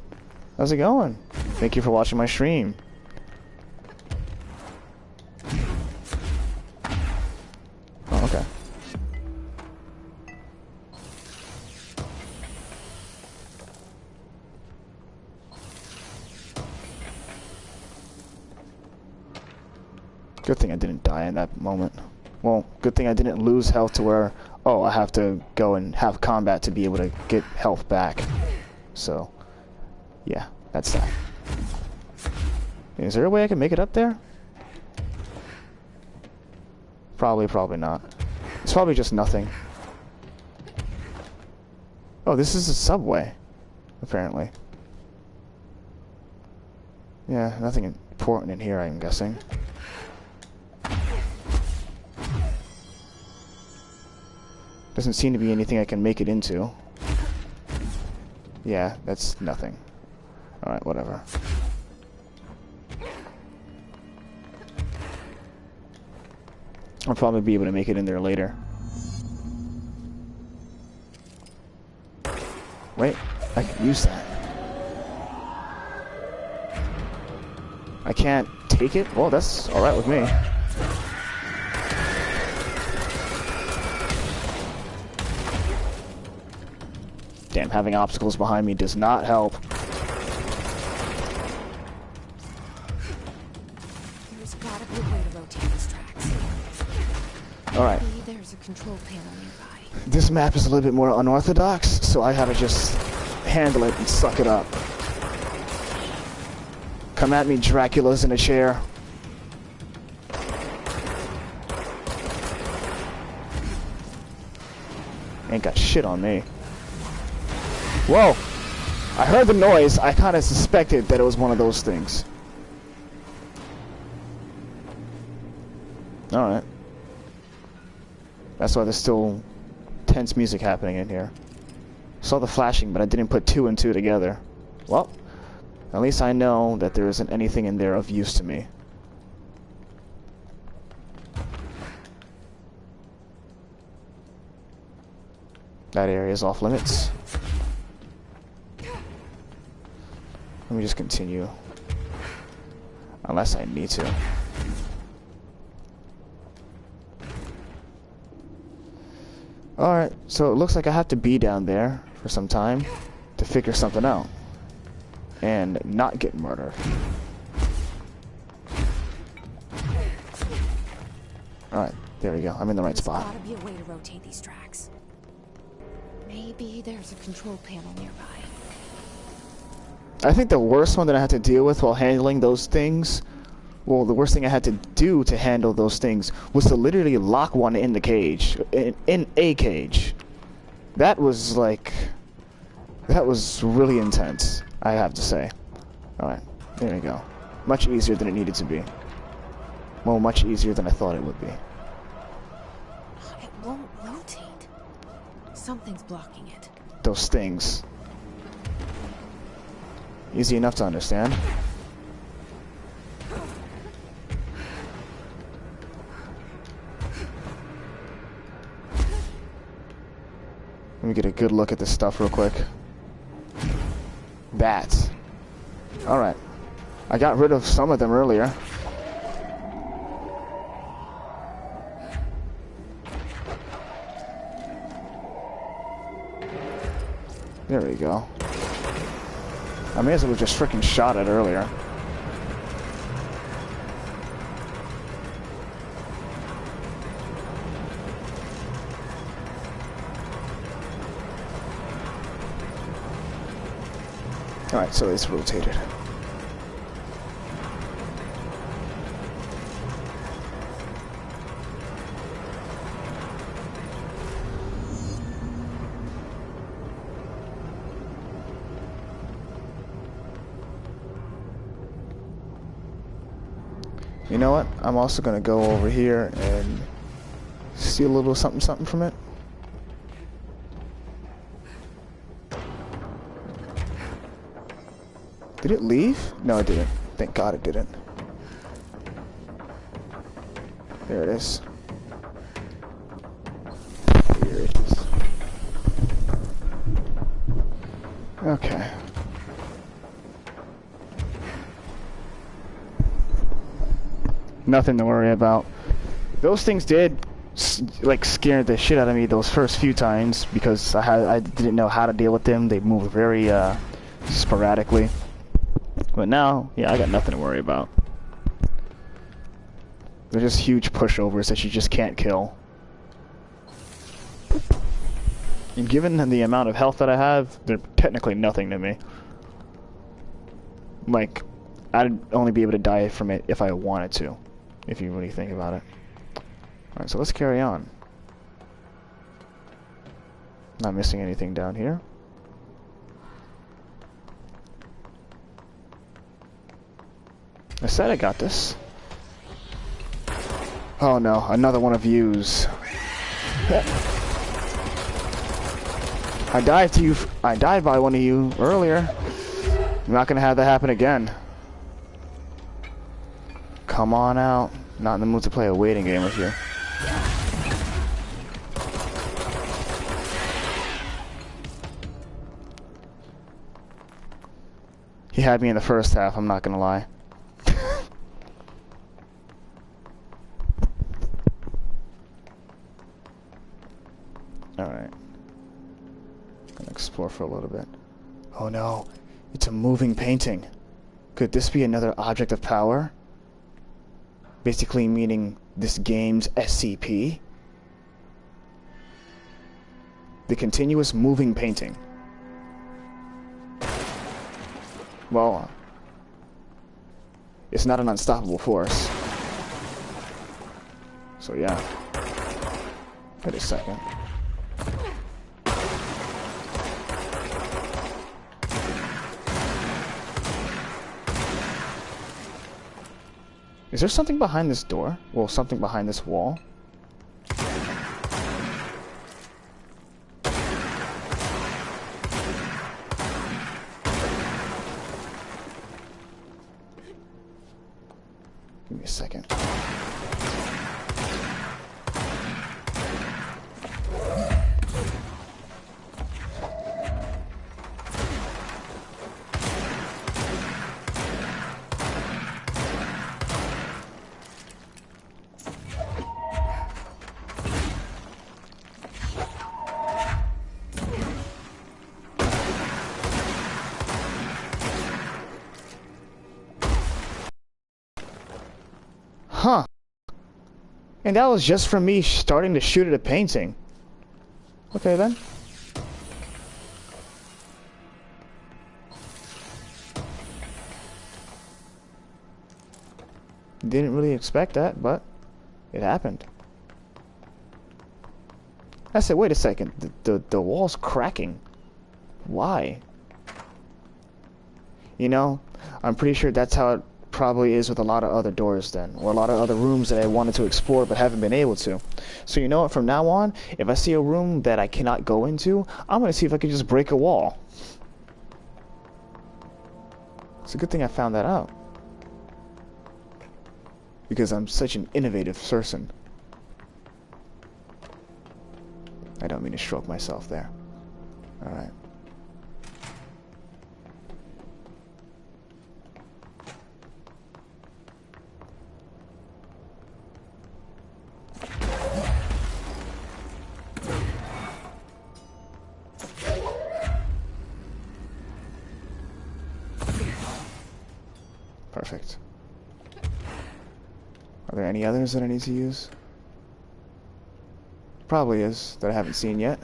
How's it going? Thank you for watching my stream. Oh, okay. Good thing I didn't die in that moment. Well, good thing I didn't lose health to where, oh, I have to go and have combat to be able to get health back. So, yeah, that's that. Is there a way I can make it up there? Probably not. It's probably just nothing. Oh, this is a subway, apparently. Yeah, nothing important in here, I'm guessing. Doesn't seem to be anything I can make it into. Yeah, that's nothing. Alright, whatever. I'll probably be able to make it in there later. Wait, I can use that. I can't take it? Well, that's alright with me. Damn, having obstacles behind me does not help. There's gotta be a way to rotate these tracks. Alright. Maybe there's a control panel nearby. This map is a little bit more unorthodox, so I gotta just handle it and suck it up. Come at me, Dracula's in a chair. Ain't got shit on me. Whoa! I heard the noise. I kind of suspected that it was one of those things. Alright. That's why there's still tense music happening in here. Saw the flashing, but I didn't put two and two together. Well, at least I know that there isn't anything in there of use to me. That area is off limits. Let me just continue. Unless I need to. Alright, so it looks like I have to be down there for some time to figure something out. And not get murdered. Alright, there we go. I'm in the right spot. There's gotta be a way to rotate these tracks. Maybe there's a control panel nearby. I think the worst one that I had to deal with while handling those things, well, the worst thing I had to do to handle those things was to literally lock one in the cage, in a cage. That was like, that was really intense, I have to say. Alright, there we go. Much easier than it needed to be. Well, much easier than I thought it would be. It won't rotate. Something's blocking it. Those things. Easy enough to understand. Let me get a good look at this stuff real quick. Bats. Alright. I got rid of some of them earlier. There we go. I may as well have just freaking shot it earlier. Alright, so it's rotated. You know what? I'm also gonna go over here and steal a little something something from it. Did it leave? No, it didn't. Thank God it didn't. There it is. Here it is. Okay. Nothing to worry about. Those things did like scare the shit out of me those first few times because I didn't know how to deal with them. They moved very sporadically. But now, yeah, I got nothing to worry about. They're just huge pushovers that you just can't kill. And given the amount of health that I have, they're technically nothing to me. Like, I'd only be able to die from it if I wanted to, if you really think about it. Alright, so let's carry on. Not missing anything down here. I said I got this. Oh no, another one of yous. I died to you. I died by one of you earlier. I'm not gonna have that happen again. Come on out. Not in the mood to play a waiting game with you. He had me in the first half, I'm not gonna lie. Alright. Gonna explore for a little bit. Oh no, it's a moving painting. Could this be another object of power? Basically meaning this game's SCP? The continuous moving painting. Well, it's not an unstoppable force. So yeah. Wait a second. Is there something behind this door? Well, something behind this wall? Give me a second. Huh. And that was just from me starting to shoot at a painting. Okay then. Didn't really expect that, but it happened. I said, wait a second, the wall's cracking. Why? You know, I'm pretty sure that's how it probably is with a lot of other doors then, or a lot of other rooms that I wanted to explore but haven't been able to. So you know what, from now on, if I see a room that I cannot go into, I'm gonna see if I can just break a wall. It's a good thing I found that out, because I'm such an innovative person. I don't mean to stroke myself there. Alright. Perfect. Are there any others that I need to use? Probably is, that I haven't seen yet.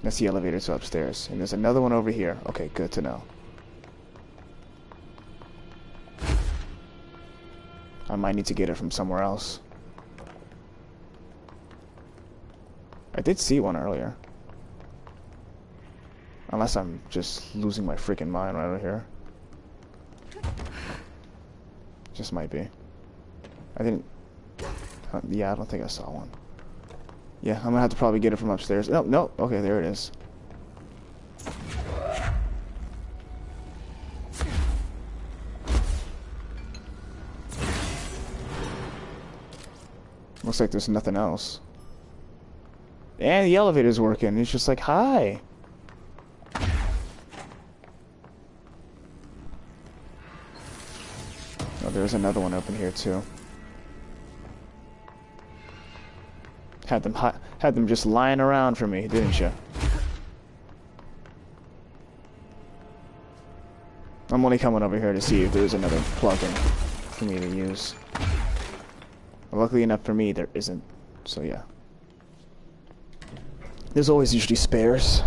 That's the elevator to upstairs. And there's another one over here. Okay, good to know. I might need to get it from somewhere else. I did see one earlier. Unless I'm just losing my freaking mind right over here. Just might be. I didn't... yeah, I don't think I saw one. Yeah, I'm gonna have to probably get it from upstairs. No, no, okay, there it is. Looks like there's nothing else. And the elevator's working. It's just like, hi. Oh, there's another one open here too. Had them just lying around for me, didn't you? I'm only coming over here to see if there's another plugin for me to use. Luckily enough for me, there isn't. So yeah. There's always usually spares.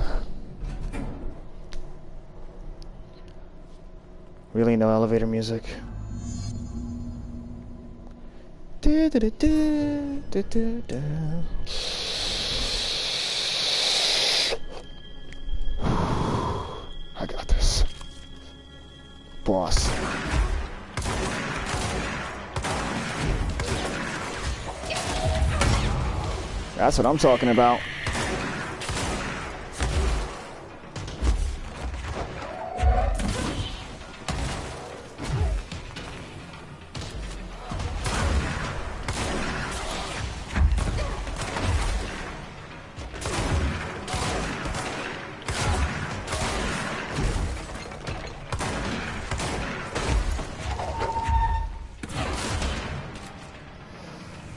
Really, no elevator music? boss. That's what I'm talking about.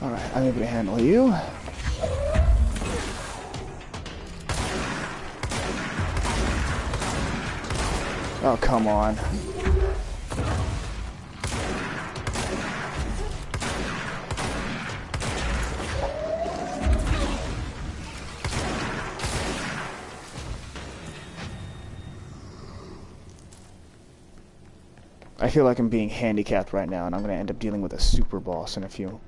Alright, I'm able to handle you. Oh, come on. I feel like I'm being handicapped right now, and I'm going to end up dealing with a super boss in a few.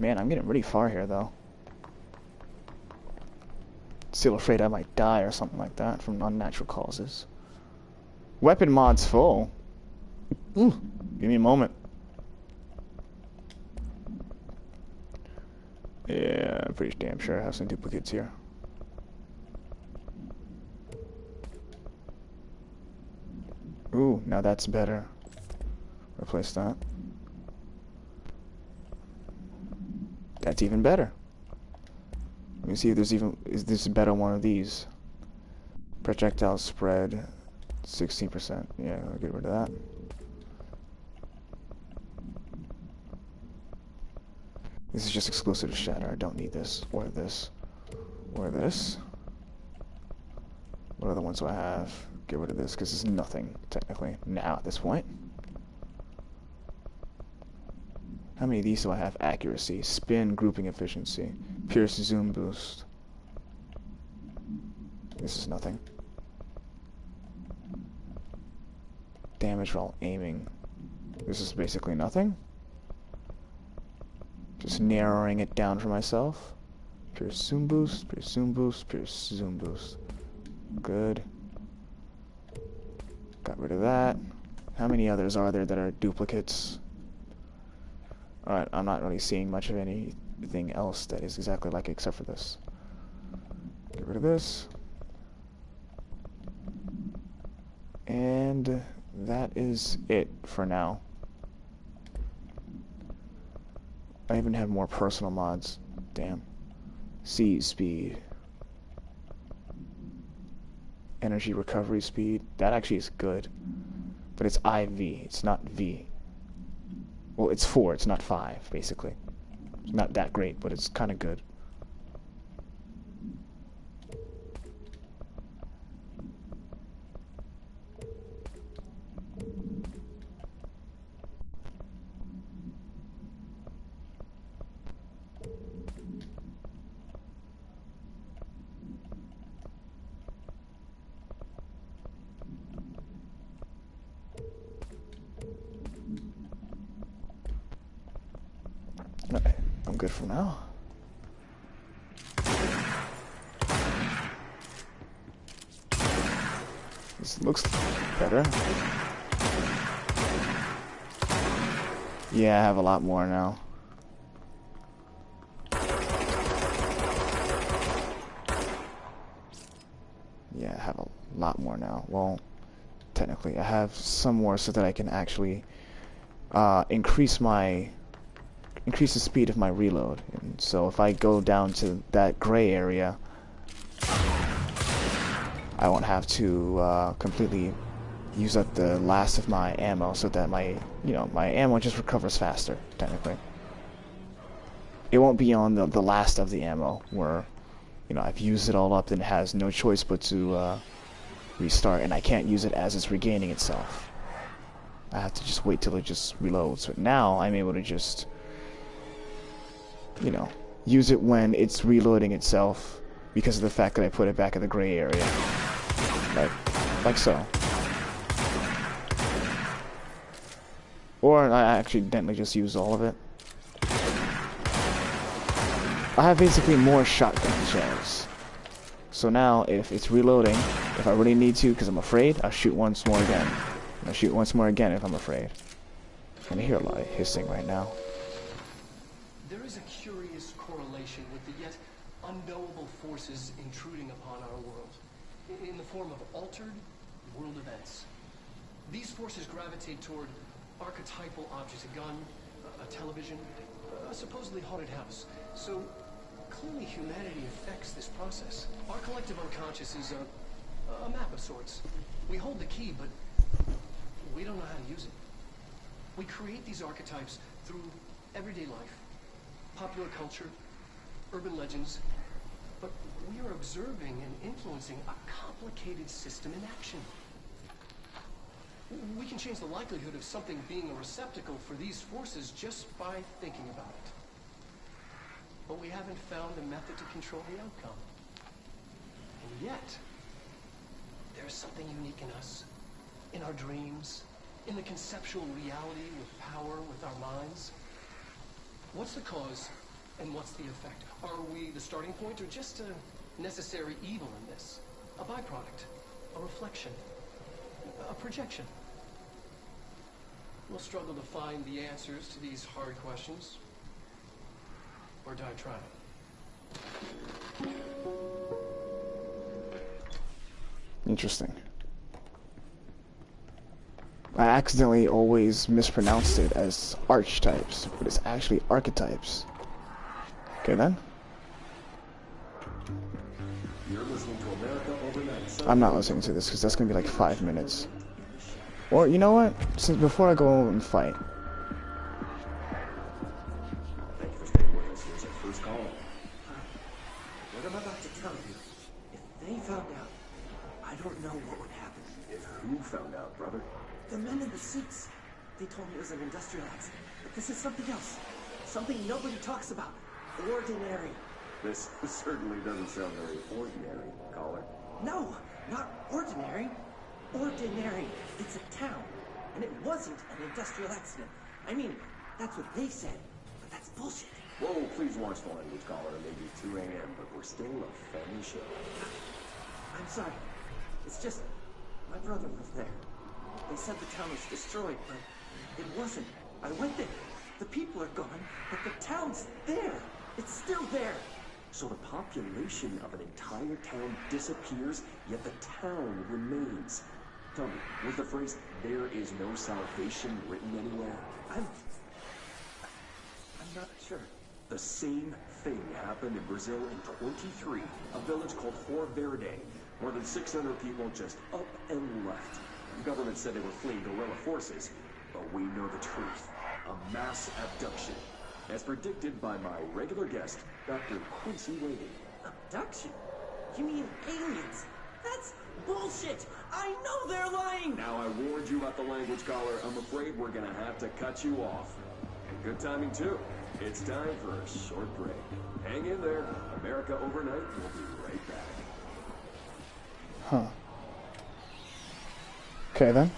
Man, I'm getting really far here, though. Still afraid I might die or something like that from unnatural causes. Weapon mod's full. Ooh, give me a moment. Yeah, I'm pretty damn sure I have some duplicates here. Ooh, now that's better. Replace that. That's even better. Let me see if there's even... Is this a better one of these? Projectile spread, 16%. Yeah, I'll get rid of that. This is just exclusive to Shatter. I don't need this. Or this. Or this. What other ones do I have? Get rid of this, because it's nothing, technically, now at this point. How many of these do I have? Accuracy, spin, grouping efficiency, pierce, zoom boost. This is nothing. Damage while aiming. This is basically nothing. Just narrowing it down for myself. Pierce, zoom boost, pierce, zoom boost, pierce, zoom boost. Good. Got rid of that. How many others are there that are duplicates? Alright, I'm not really seeing much of anything else that is exactly like it except for this. Get rid of this. And that is it for now. I even have more personal mods. Damn. Seize speed. Energy recovery speed. That actually is good. But it's IV, it's not V. Well, it's 4, it's not 5, basically. It's not that great, but it's kind of good. Okay, I'm good for now. This looks better. Yeah, I have a lot more now. Yeah, I have a lot more now. Well, technically, I have some more so that I can actually increase the speed of my reload. And so if I go down to that gray area, I won't have to completely use up the last of my ammo, so that my ammo just recovers faster, technically. It won't be on the last of the ammo, where, I've used it all up and it has no choice but to restart, and I can't use it as it's regaining itself. I have to just wait till it just reloads. But now I'm able to just, use it when it's reloading itself, because of the fact that I put it back in the gray area. Like so. Or I accidentally just use all of it. I have basically more shotgun shells. So now, if it's reloading, if I really need to, because I'm afraid, I'll shoot once more again. I'll shoot once more again if I'm afraid. And I hear a lot of hissing right now. There is a curious correlation with the yet unknowable forces intruding upon our world, in the form of altered world events. These forces gravitate toward archetypal objects, a gun, a television, a supposedly haunted house. So clearly humanity affects this process. Our collective unconscious is a map of sorts. We hold the key, but we don't know how to use it. We create these archetypes through everyday life, popular culture, urban legends, but we are observing and influencing a complicated system in action. We can change the likelihood of something being a receptacle for these forces just by thinking about it. But we haven't found a method to control the outcome. And yet, there's something unique in us, in our dreams, in the conceptual reality with power, with our minds. What's the cause and what's the effect? Are we the starting point or just a necessary evil in this? A byproduct, a reflection, a projection? We'll struggle to find the answers to these hard questions, or die trying. Interesting. I accidentally always mispronounced it as archetypes, but it's actually archetypes. Okay then. You're listening to America Overnight. I'm not listening to this because that's gonna be like 5 minutes. Or you know what? Since before I go and fight. Thank you for staying with us. Here's our first call. What I'm about to tell you, if they found out, I don't know what would happen. If who found out, brother? The men in the suits. They told me it was an industrial accident, but this is something else. Something nobody talks about. Ordinary. This certainly doesn't sound very ordinary, caller. No, not ordinary. Ordinary. It's a town. And it wasn't an industrial accident. I mean, that's what they said, but that's bullshit. Whoa, please watch the language, caller. It may be 2 a.m., but we're still a family show. I'm sorry. It's just, my brother lived there. They said the town was destroyed, but it wasn't. I went there. The people are gone, but the town's there. It's still there. So the population of an entire town disappears, yet the town remains. Tell me, was the phrase, "there is no salvation," written anywhere? I'm not sure. The same thing happened in Brazil in 23, a village called Fort Verde. More than 600 people just up and left. The government said they were fleeing guerrilla forces, but we know the truth. A mass abduction, as predicted by my regular guest, Dr. Quincy Wade. Abduction? You mean aliens? That's bullshit! I know they're lying! Now I warned you about the language, caller. I'm afraid we're gonna have to cut you off. And good timing, too. It's time for a short break. Hang in there. America Overnight will be right back. Huh. Okay then.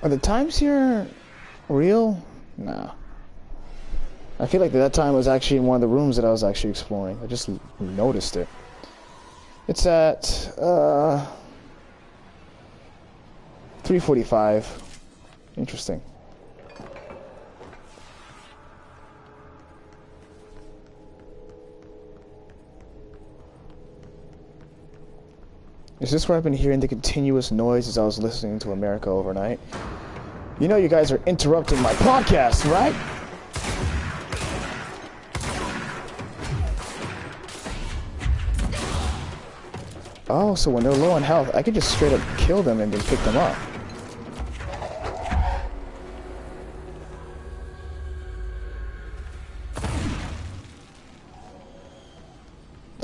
Are the times here real? Nah. I feel like that time was actually in one of the rooms that I was actually exploring. I just noticed it. It's at 3:45. Interesting. Is this where I've been hearing the continuous noise as I was listening to America Overnight? You know you guys are interrupting my podcast, right? Oh, so when they're low on health, I could just straight up kill them and then pick them up.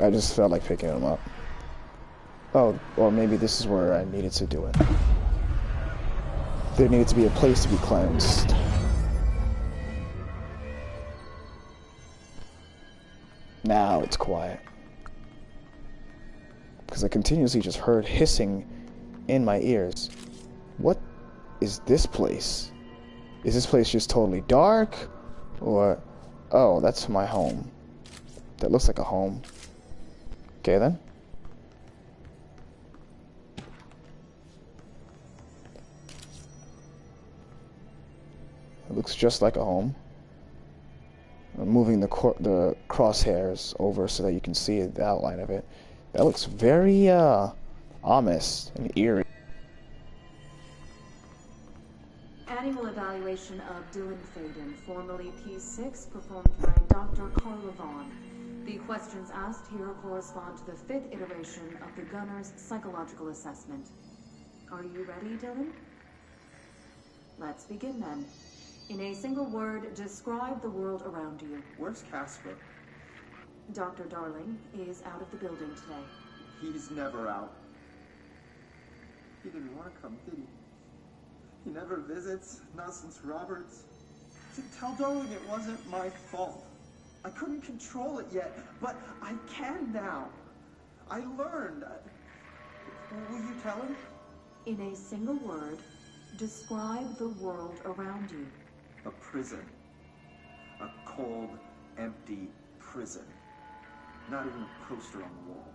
I just felt like picking them up. Oh, or maybe this is where I needed to do it. There needed to be a place to be cleansed. Now it's quiet. Because I continuously just heard hissing in my ears. What is this place? Is this place just totally dark? Or, oh, that's my home. That looks like a home. Okay then. It looks just like a home. I'm moving the crosshairs over so that you can see the outline of it. That looks very ominous and eerie. Annual evaluation of Dylan Faden, formerly P6, performed by Dr. Carla Vaughn. The questions asked here correspond to the 5th iteration of the Gunner's psychological assessment. Are you ready, Dylan? Let's begin then. In a single word, describe the world around you. Where's Casper? Dr. Darling is out of the building today. He's never out. He didn't want to come, did he? He never visits, not since Roberts. So tell Darling it wasn't my fault. I couldn't control it yet, but I can now. I learned. Will you tell him? In a single word, describe the world around you. A prison. A cold, empty prison. Not even a poster on the wall.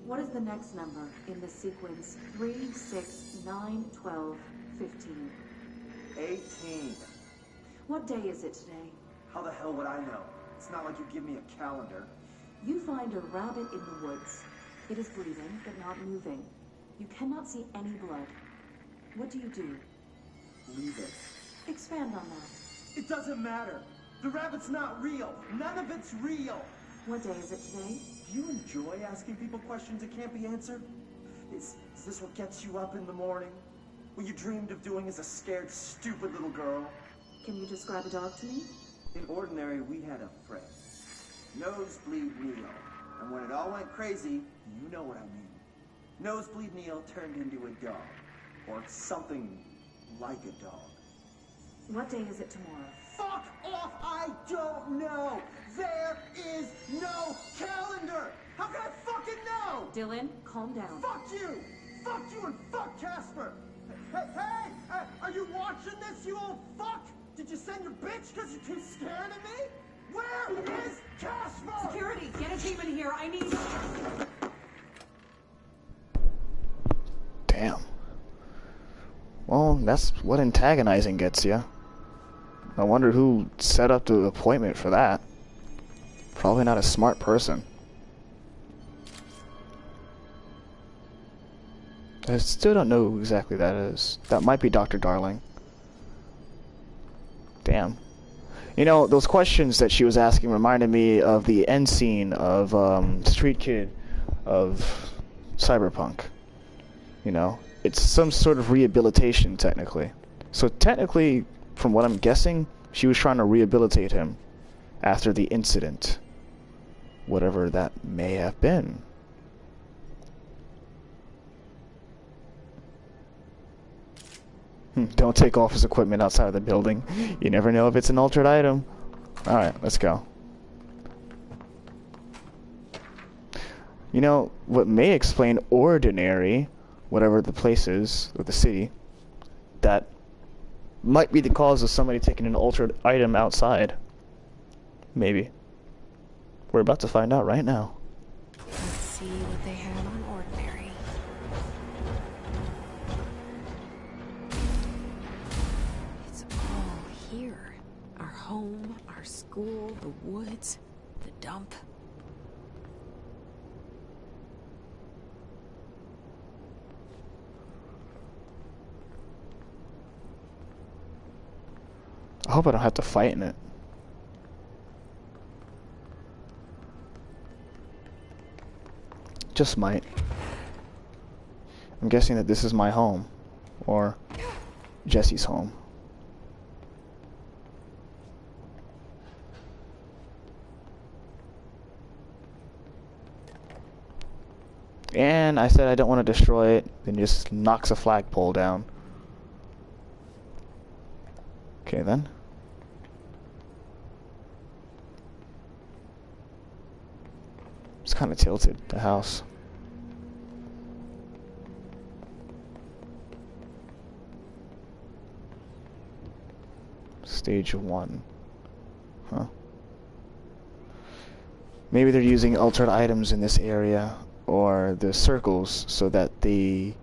What is the next number in the sequence 3, 6, 9, 12, 15? 18. What day is it today? How the hell would I know? It's not like you give me a calendar. You find a rabbit in the woods. It is breathing, but not moving. You cannot see any blood. What do you do? Leave it. Expand on that. It doesn't matter. The rabbit's not real. None of it's real. What day is it today? Do you enjoy asking people questions that can't be answered? Is this what gets you up in the morning? What you dreamed of doing as a scared, stupid little girl? Can you describe a dog to me? In Ordinary, we had a friend. Nosebleed Neil. And when it all went crazy, you know what I mean. Nosebleed Neil turned into a dog. Or something like a dog. What day is it tomorrow? Fuck off! I don't know! There is no calendar! How can I fucking know? Dylan, calm down. Fuck you! Fuck you and fuck Casper! Hey! Are you watching this, you old fuck? Did you send your bitch because you're too scared of me? Where is Casper? Security, get a team in here. I need... Damn. Well, that's what antagonizing gets you. I wonder who set up the appointment for that. Probably not a smart person. I still don't know who exactly that is. That might be Dr. Darling. Damn. You know, those questions that she was asking reminded me of the end scene of Street Kid of Cyberpunk. You know, it's some sort of rehabilitation, technically. So technically, from what I'm guessing, she was trying to rehabilitate him after the incident. Whatever that may have been. Don't take office equipment outside of the building. You never know if it's an altered item. Alright, let's go. You know, what may explain Ordinary, whatever the place is, or the city, that might be the cause of somebody taking an altered item outside. Maybe. We're about to find out right now. Let's see what they have on Ordinary. It's all here. Our home, our school, the woods, the dump. I hope I don't have to fight in it. Just might. I'm guessing that this is my home. Or Jesse's home. And I said I don't want to destroy it, then just knocks a flagpole down. Okay then. It's kind of tilted, the house. Stage 1. Huh. Maybe they're using altered items in this area, or the circles, so that they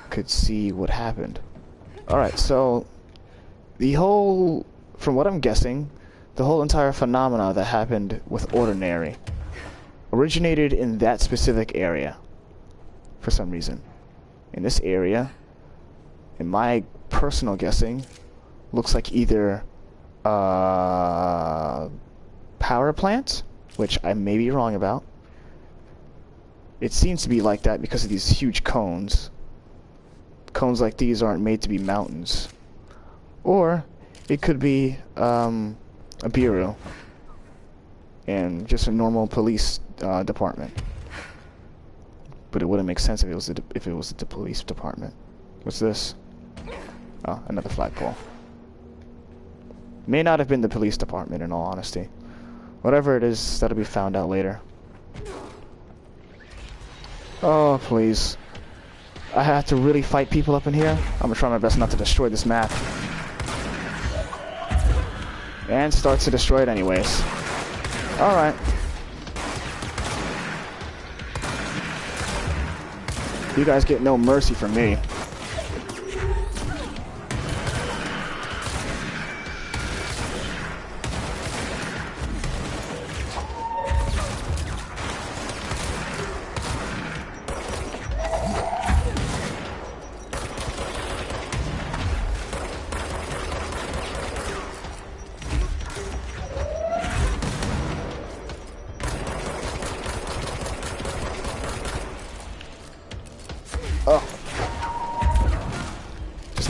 could see what happened. Alright, so the whole, from what I'm guessing, the whole entire phenomena that happened with Ordinary originated in that specific area for some reason. In this area, in my personal guessing, looks like either power plant, which I may be wrong about. It seems to be like that because of these huge cones. Cones like these aren't made to be mountains. Or it could be a bureau and just a normal police department. But it wouldn't make sense if it was the police department. What's this? Oh, another flagpole. May not have been the police department, in all honesty. Whatever it is, that'll be found out later. Oh, please. I have to really fight people up in here? I'm gonna try my best not to destroy this map. And starts to destroy it anyways. Alright. You guys get no mercy from me.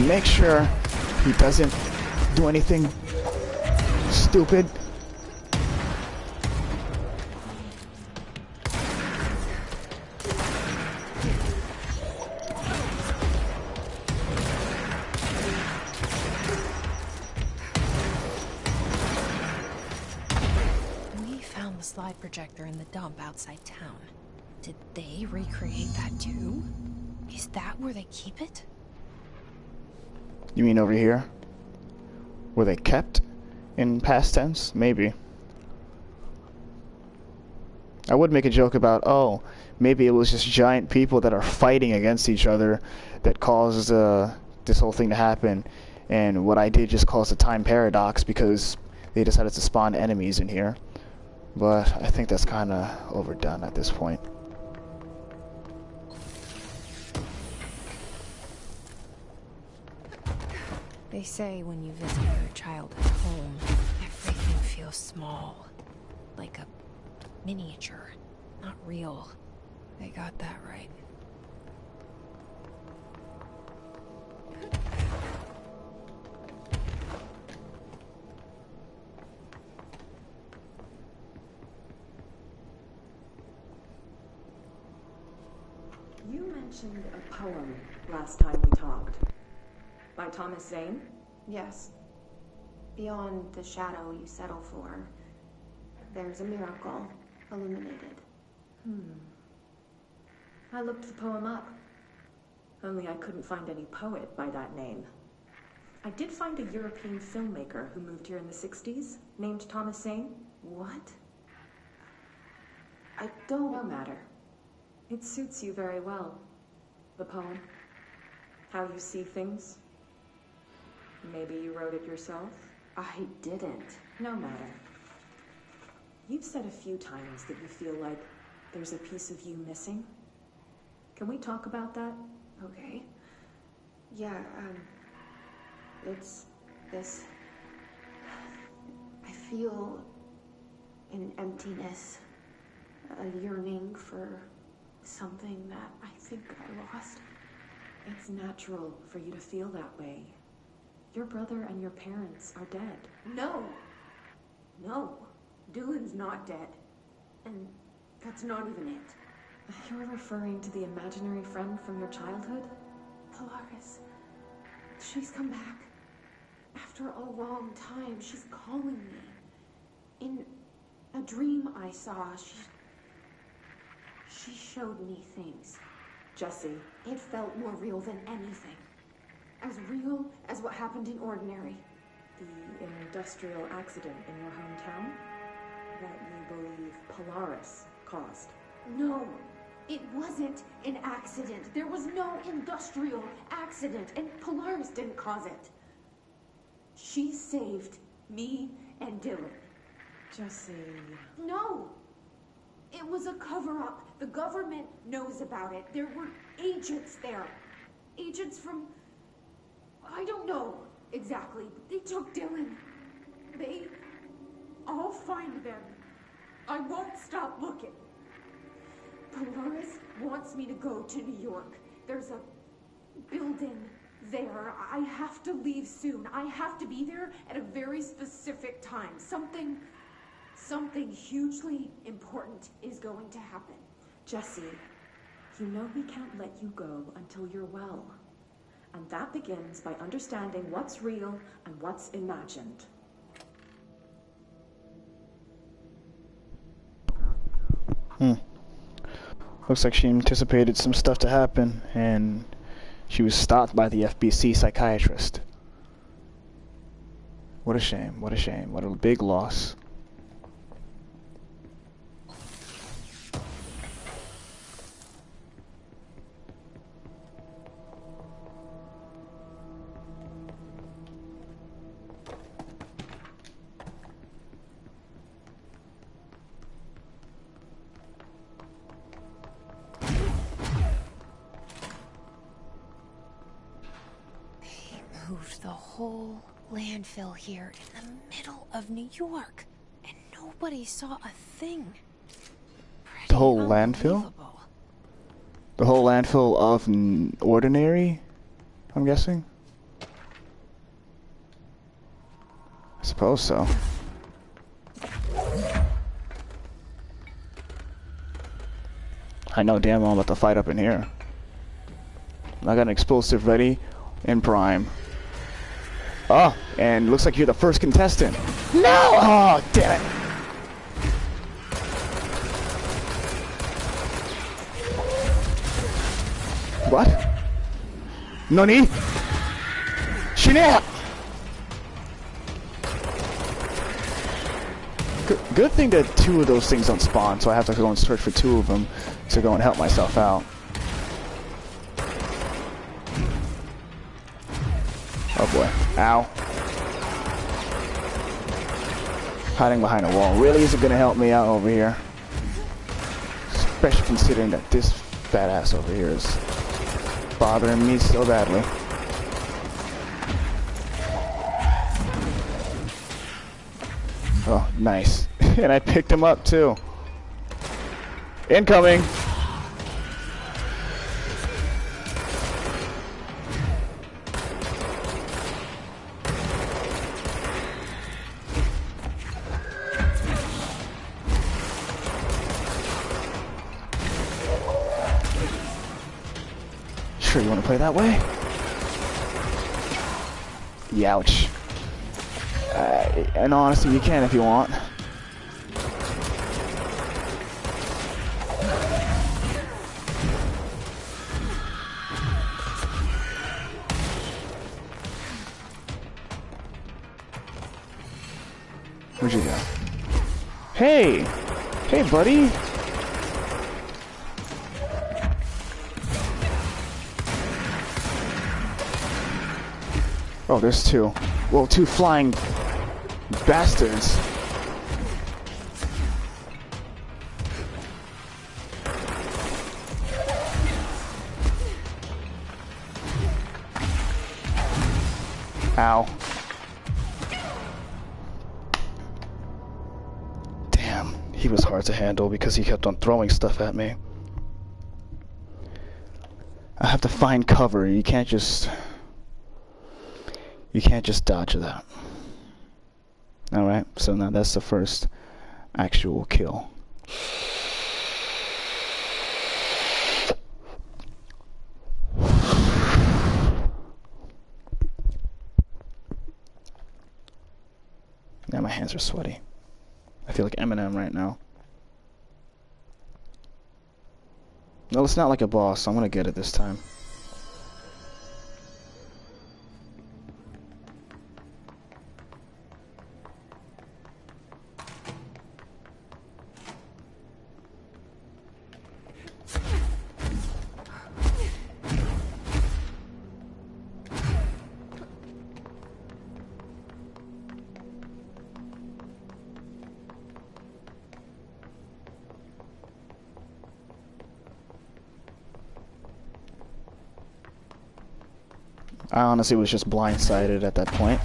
Make sure he doesn't do anything stupid. We found the slide projector in the dump outside town. Did they recreate that too? Is that where they keep it? You mean over here? Were they kept in past tense? Maybe. I would make a joke about, oh, maybe it was just giant people that are fighting against each other that caused this whole thing to happen. And what I did just caused a time paradox because they decided to spawn enemies in here. But I think that's kind of overdone at this point. They say when you visit your childhood home, everything feels small. Like a miniature, not real. They got that right. You mentioned a poem last time we talked. By Thomas Zane? Yes. Beyond the shadow you settle for, there's a miracle illuminated. I looked the poem up. Only I couldn't find any poet by that name. I did find a European filmmaker who moved here in the 60s, named Thomas Zane. What? I don't... No matter. It suits you very well. The poem. How you see things. Maybe you wrote it yourself? I didn't. No matter. You've said a few times that you feel like there's a piece of you missing. Can we talk about that? Okay. Yeah, it's this... I feel an emptiness, a yearning for something that I think I lost. It's natural for you to feel that way. Your brother and your parents are dead. No! No. Dylan's not dead. And that's not even it. You're referring to the imaginary friend from your childhood? Polaris. She's come back. After a long time, she's calling me. In a dream I saw, she showed me things. Jesse. It felt more real than anything. As real as what happened in Ordinary. The industrial accident in your hometown? that you believe Polaris caused. No, it wasn't an accident. There was no industrial accident, and Polaris didn't cause it. She saved me and Dylan. Jesse... No! It was a cover-up. The government knows about it. There were agents there. Agents from... I don't know exactly, but they took Dylan. I'll find them. I won't stop looking. Polaris wants me to go to New York. There's a building there. I have to leave soon. I have to be there at a very specific time. Something hugely important is going to happen. Jesse, you know we can't let you go until you're well. And that begins by understanding what's real and what's imagined. Looks like she anticipated some stuff to happen, and she was stopped by the FBC psychiatrist. What a shame, what a shame, what a big loss. Moved the whole landfill here in the middle of New York, and nobody saw a thing. The whole landfill? The whole landfill of Ordinary, I'm guessing? I suppose so. I know damn well I'm about to fight up in here. I got an explosive ready in prime. Oh, and looks like you're the first contestant. No! Oh, damn it. What? Nani? Shinap! Good thing that two of those things don't spawn, so I have to go and search for two of them to go and help myself out. Oh boy. Ow. Hiding behind a wall really isn't going to help me out over here. Especially considering that this fat ass over here is bothering me so badly. Oh, nice. And I picked him up too. Incoming! Sure you want to play that way? Youch. And honestly, you can if you want. Where'd you go? Hey! Hey, buddy! Oh, there's two. Well, two flying bastards. Ow. Damn, he was hard to handle because he kept on throwing stuff at me. I have to find cover. You can't just dodge that. Alright, so now that's the first actual kill. Now my hands are sweaty. I feel like Eminem right now. No, it's not like a boss, so I'm gonna get it this time. I honestly was just blindsided at that point.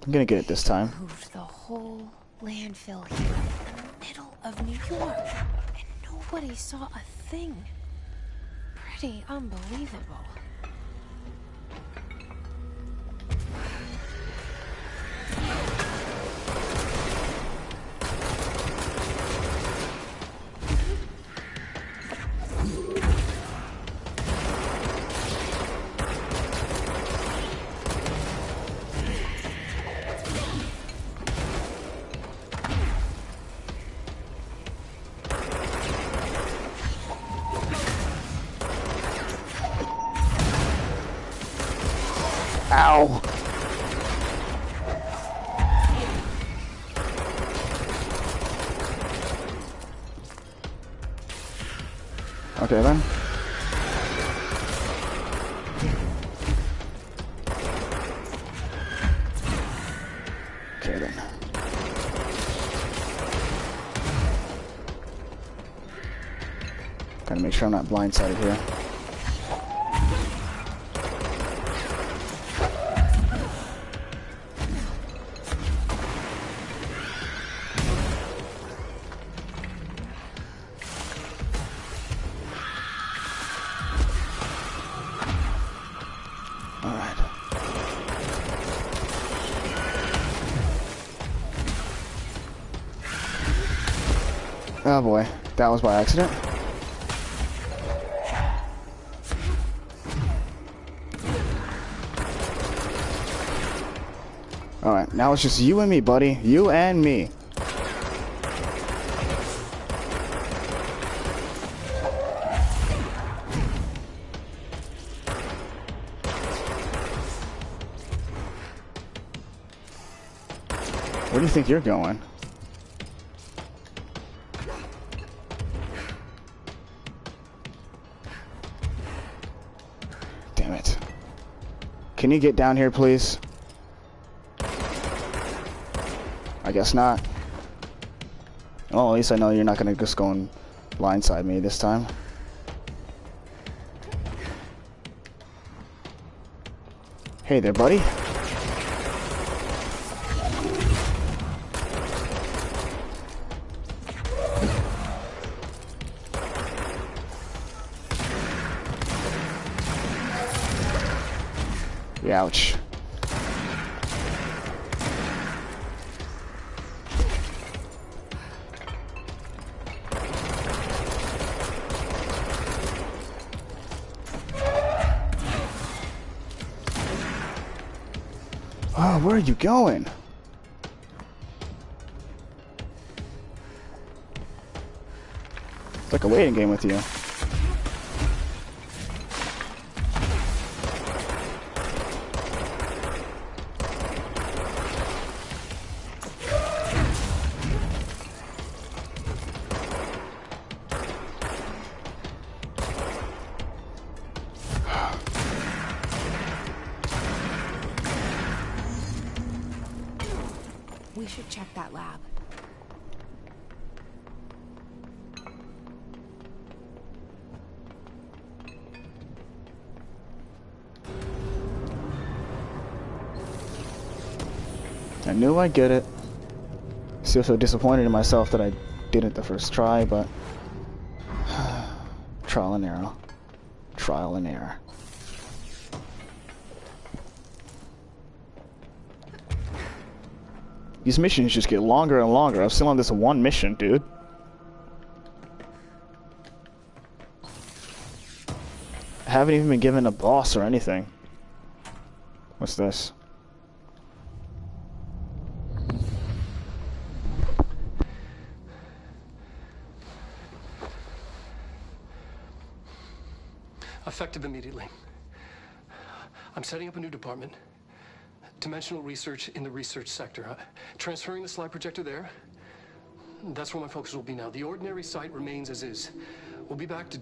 I'm gonna get it this time. Moved the whole landfill here in the middle of New York, and nobody saw a thing. Pretty unbelievable. Ow! Okay then. Okay then. Gotta make sure I'm not blindsided here. Oh boy, that was by accident. Alright, now it's just you and me, buddy. You and me. Where do you think you're going? Damn it. Can you get down here, please? I guess not. Well, at least I know you're not gonna just go and blindside me this time. Hey there, buddy. Ouch. Oh, where are you going? It's like a waiting game with you. We should check that lab. I knew I'd get it. Still so disappointed in myself that I didn't the first try, but trial and error. Trial and error. These missions just get longer and longer. I'm still on this one mission, dude. I haven't even been given a boss or anything. What's this? Effective immediately. I'm setting up a new department. Dimensional research in the research sector. Transferring the slide projector there. That's where my focus will be now. The ordinary site remains as is. We'll be back to...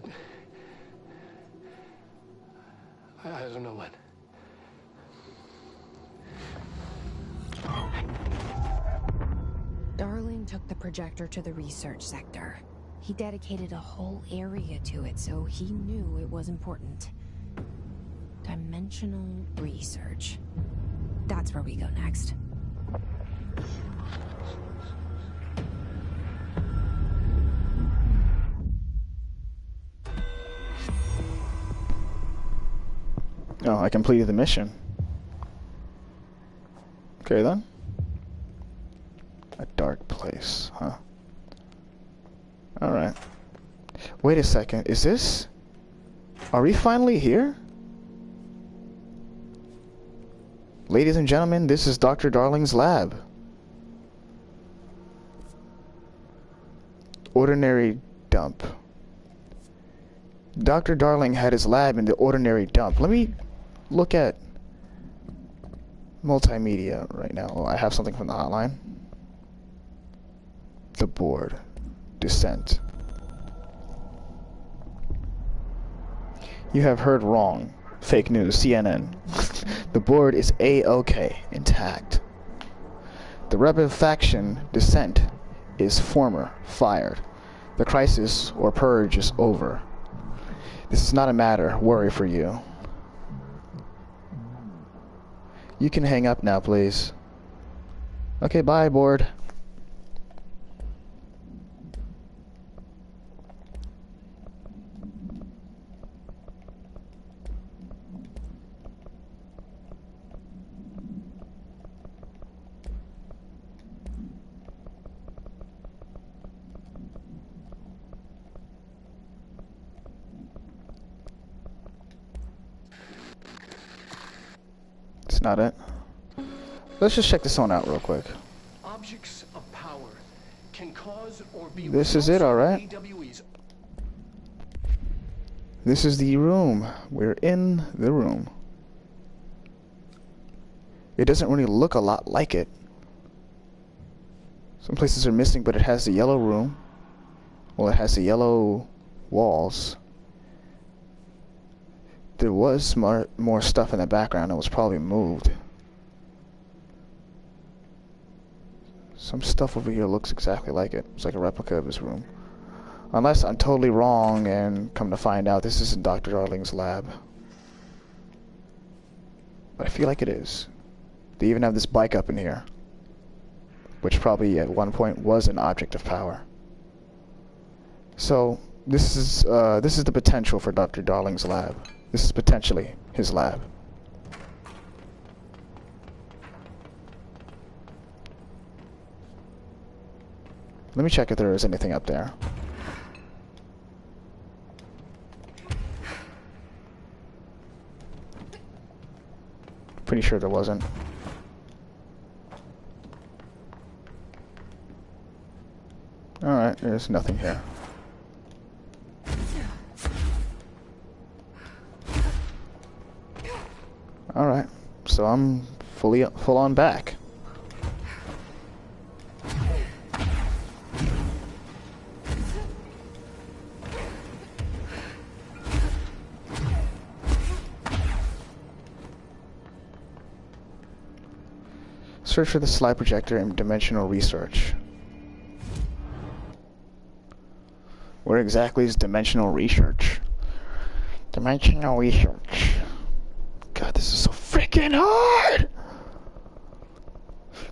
I don't know when. Darling took the projector to the research sector. He dedicated a whole area to it, so he knew it was important. Dimension Dimensional research. That's where we go next. Oh, I completed the mission. Okay then. A dark place, huh? Alright. Wait a second, is this... Are we finally here? Ladies and gentlemen, this is Dr. Darling's lab. Ordinary dump. Dr. Darling had his lab in the ordinary dump. Let me look at multimedia right now. Oh, I have something from the hotline. The board. Descent. You have heard wrong. Fake news, CNN. The board is A-OK, intact. The rebel faction, Dissent, is former, fired. The crisis, or purge, is over. This is not a matter, worry for you. You can hang up now, please. Okay, bye, board. It's not it. Let's just check this one out real quick. Objects of power can cause or be This is it, alright. This is the room. We're in the room. It doesn't really look a lot like it. Some places are missing, but it has the yellow room. Well, it has the yellow walls. There was more stuff in the background that was probably moved. Some stuff over here looks exactly like it. It's like a replica of his room. Unless I'm totally wrong and come to find out this isn't Dr. Darling's lab. But I feel like it is. They even have this bike up in here, which probably at one point was an object of power. So this is the potential for Dr. Darling's lab. This is potentially his lab. Let me check if there is anything up there. Pretty sure there wasn't. Alright, there's nothing here. Alright, so I'm full on back. Search for the slide projector in dimensional research. Where exactly is dimensional research? Dimensional research. God, this is so freaking hard!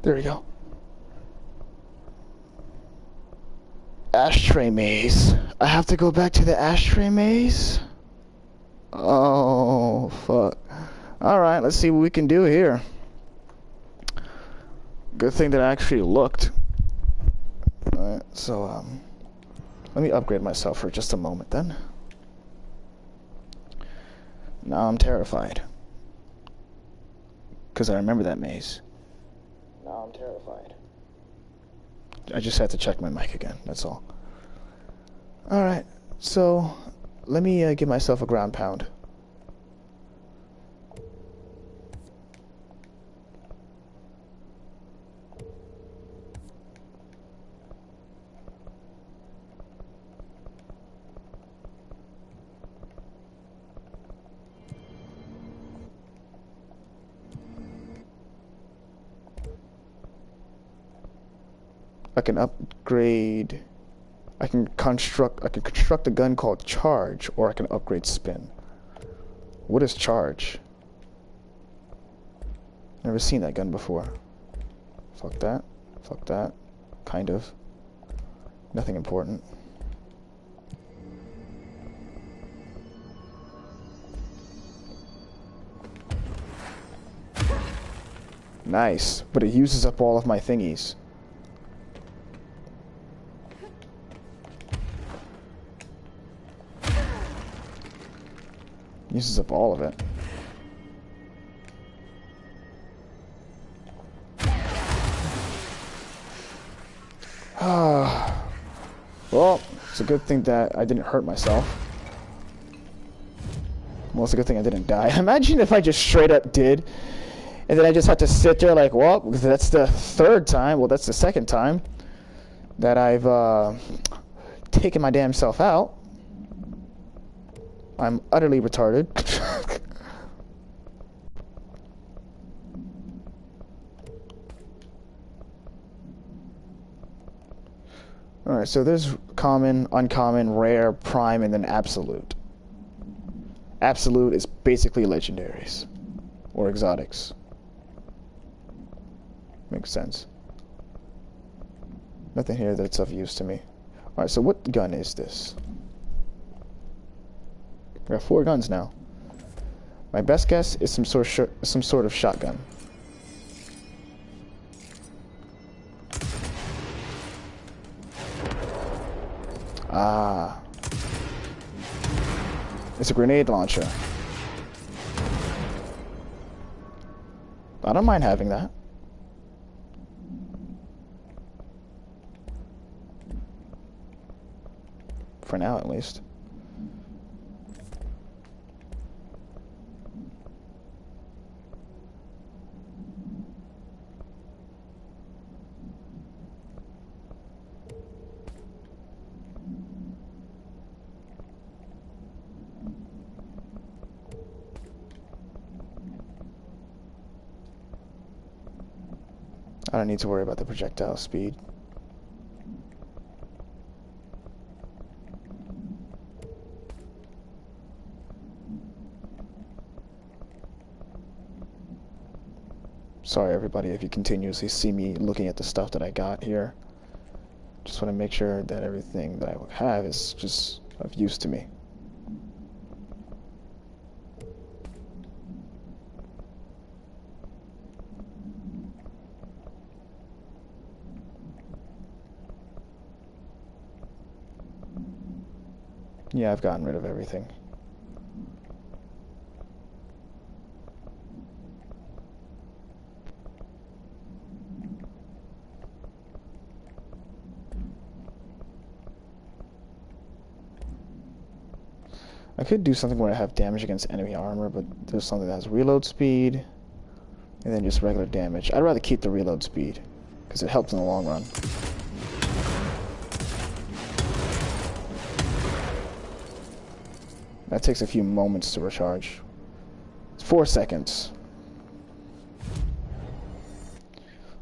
There we go. Ashtray maze. I have to go back to the ashtray maze? Oh, fuck. Alright, let's see what we can do here. Good thing that I actually looked. Alright, so, let me upgrade myself for just a moment then. Now I'm terrified. Because I remember that maze. Now I'm terrified. I just had to check my mic again, that's all. Alright, so let me give myself a ground pound. I can upgrade. I can construct a gun called Charge, or I can upgrade Spin. What is Charge? Never seen that gun before. Fuck that. Fuck that. Kind of. Nothing important. Nice. But it uses up all of my thingies. Uses up all of it. Well, it's a good thing that I didn't hurt myself. Well, it's a good thing I didn't die. Imagine if I just straight up did, and then I just had to sit there like, well, that's the third time, well, that's the second time that I've taken my damn self out. I'm utterly retarded. Alright, so there's common, uncommon, rare, prime, and then absolute. Absolute is basically legendaries. Or exotics. Makes sense. Nothing here that's of use to me. Alright, so what gun is this? I got 4 guns now. My best guess is some sort of shotgun. Ah. It's a grenade launcher. I don't mind having that. For now, at least. I don't need to worry about the projectile speed. Sorry everybody if you continuously see me looking at the stuff that I got here. Just want to make sure that everything that I have is just of use to me. Yeah, I've gotten rid of everything. I could do something where I have damage against enemy armor, but there's something that has reload speed, and then just regular damage. I'd rather keep the reload speed, because it helps in the long run. That takes a few moments to recharge. It's 4 seconds.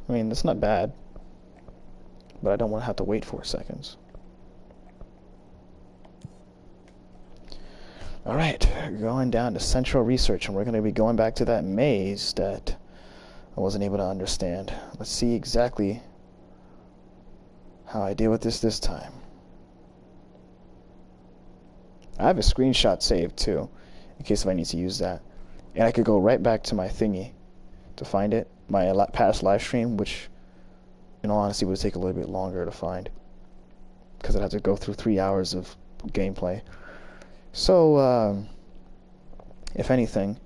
I mean, that's not bad, but I don't want to have to wait 4 seconds. Alright, going down to Central Research, and we're going to be going back to that maze that I wasn't able to understand. Let's see exactly how I deal with this time. I have a screenshot saved too, in case if I need to use that. And I could go right back to my thingy to find it, my past live stream, which in all honesty would take a little bit longer to find, because I'd have to go through 3 hours of gameplay. So, if anything,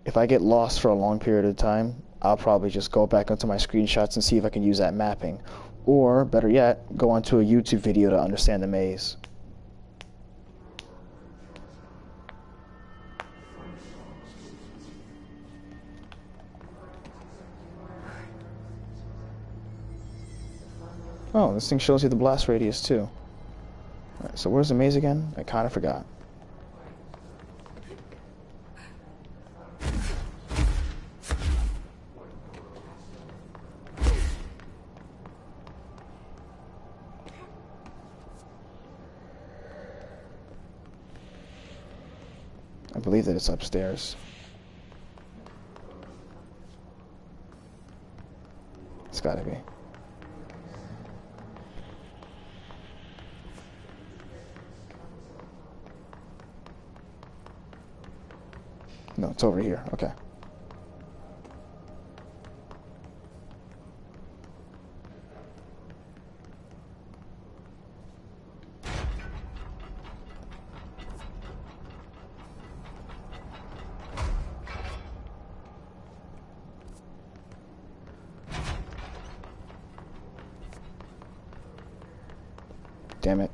if I get lost for a long period of time, I'll probably just go back onto my screenshots and see if I can use that mapping. Or, better yet, go onto a YouTube video to understand the maze. Oh, this thing shows you the blast radius too. Alright, so where's the maze again? I kind of forgot. I believe that it's upstairs. It's gotta be. No, it's over here. Okay. Damn it.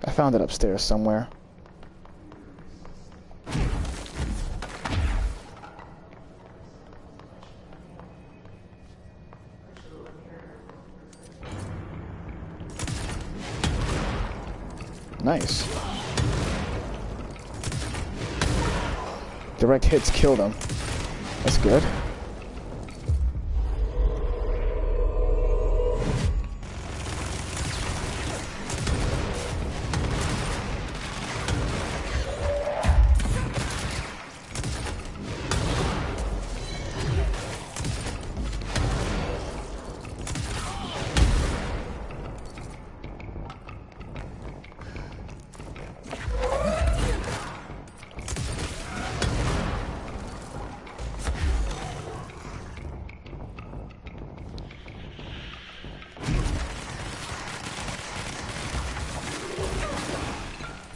I found it upstairs somewhere. Nice. Direct hits kill them. That's good.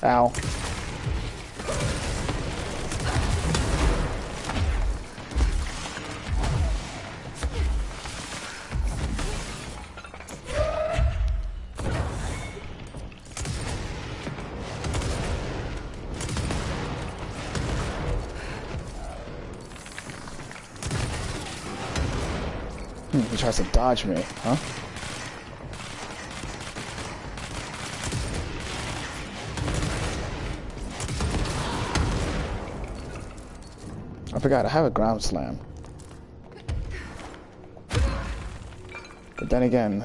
Ow. He tries to dodge me, huh? I forgot, I have a ground slam. But then again,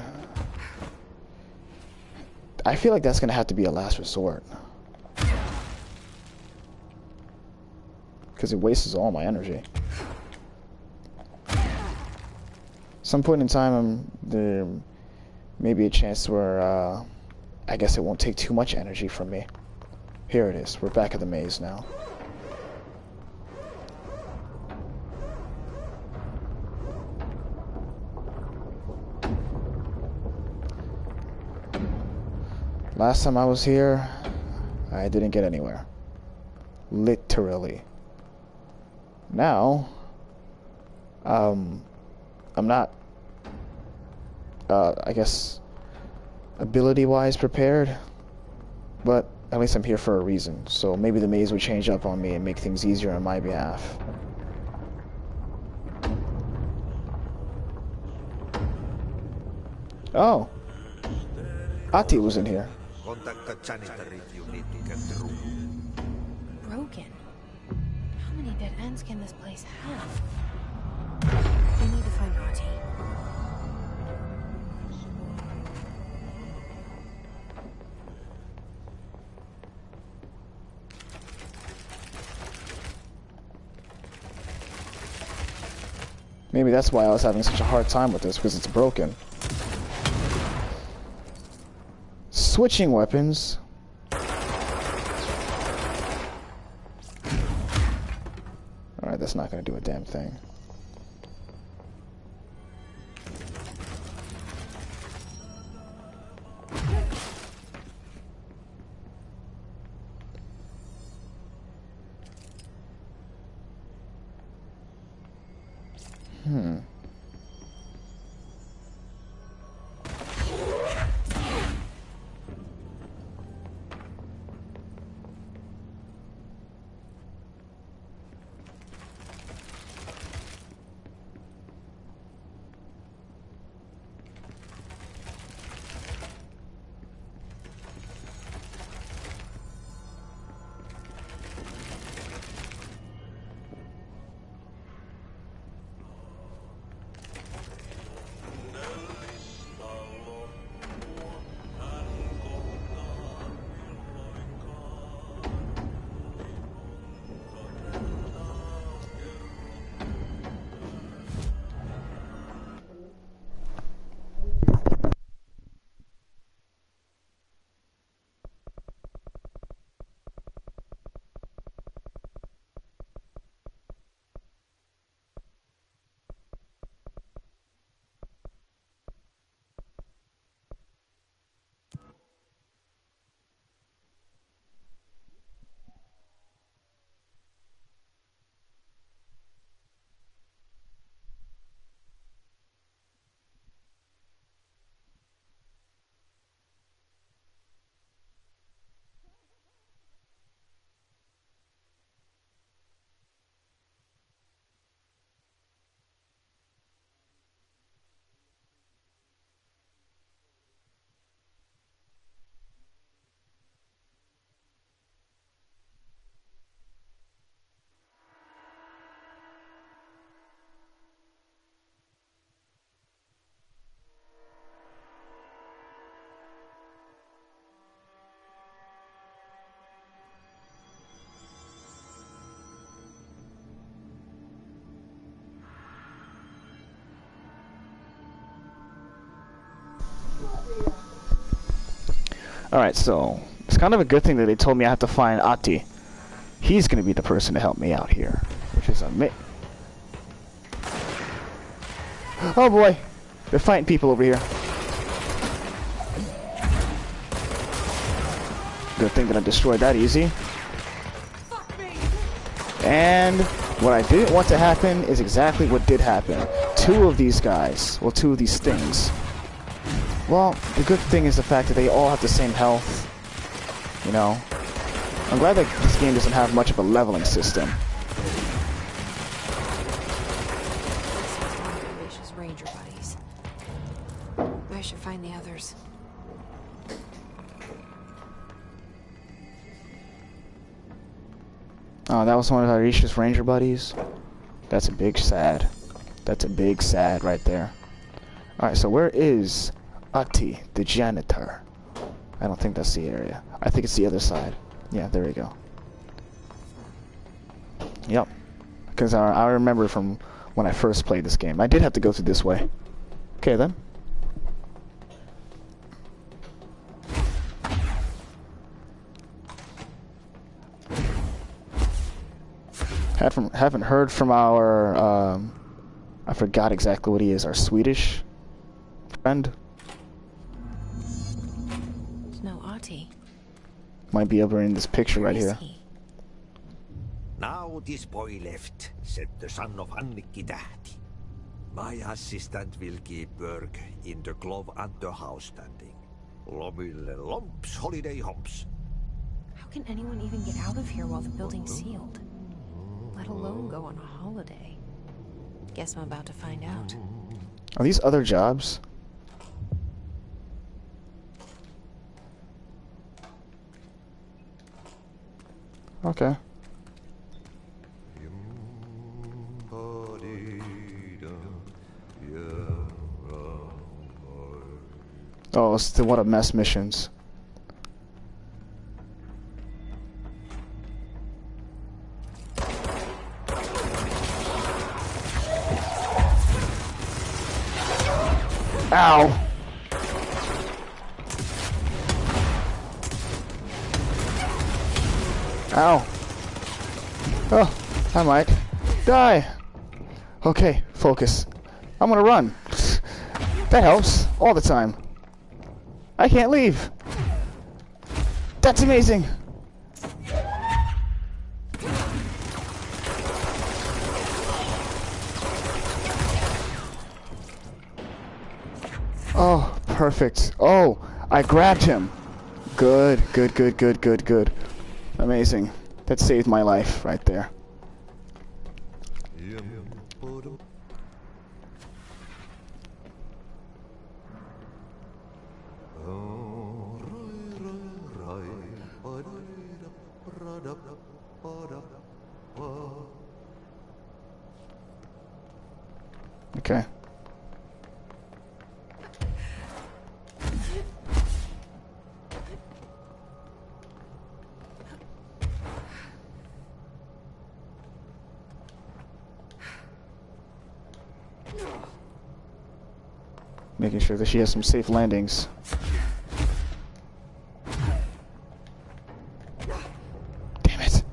I feel like that's gonna have to be a last resort. Because it wastes all my energy. Some point in time, there may be a chance where, I guess it won't take too much energy from me. Here it is, we're back at the maze now. Last time I was here, I didn't get anywhere. Literally. Now, I'm not, I guess, ability-wise prepared, but at least I'm here for a reason, so maybe the maze would change up on me and make things easier on my behalf. Oh! Ati was in here. Broken? How many dead ends can this place have? We need to find Ati. Maybe that's why I was having such a hard time with this, because it's broken. Switching weapons. Alright, that's not going to do a damn thing. Alright, so it's kind of a good thing that they told me I have to find Ati. He's gonna be the person to help me out here, which is oh boy, they're fighting people over here. Good thing that I destroyed that easy. And what I didn't want to happen is exactly what did happen. Two of these guys, well, two of these things. Well, the good thing is the fact that they all have the same health. You know, I'm glad that this game doesn't have much of a leveling system. Ranger buddies. I should find the others. Oh, that was one of Arisha's ranger buddies. That's a big sad. That's a big sad right there. Alright, so where is Ati, the janitor? I don't think that's the area. I think it's the other side. Yeah, there we go. Yep. Because I remember from when I first played this game. I did have to go through this way. Okay, then. Haven't heard from our, I forgot exactly what he is, our Swedish friend. There's no Ati. Might be over in this picture right here. Now this boy left, said the son of Annikki Tähti. My assistant will keep work in the glove and the house standing. Lomille lomps, holiday hops. How can anyone even get out of here while the building's sealed? Let alone go on a holiday. Guess I'm about to find out. Are these other jobs? Okay. Oh, it's the what a mess missions. Ow! Ow! Oh, I might die. Okay, focus. I'm gonna run. That helps all the time. I can't leave. That's amazing. Oh, perfect. Oh, I grabbed him. Good, good, good, good, good, good. Amazing. That saved my life right there. Okay. Making sure that she has some safe landings. Damn it.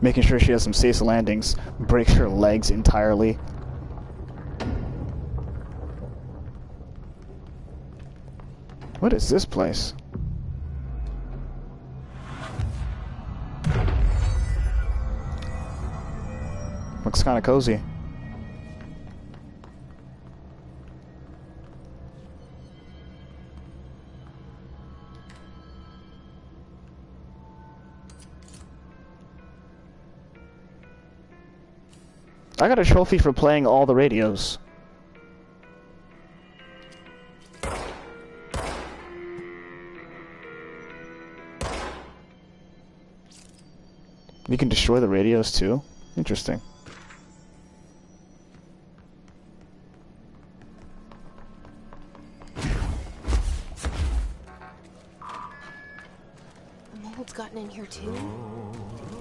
Making sure she has some safe landings. Breaks her legs entirely. What is this place? Looks kind of cozy. I got a trophy for playing all the radios. You can destroy the radios too? Interesting. The mold's gotten in here too?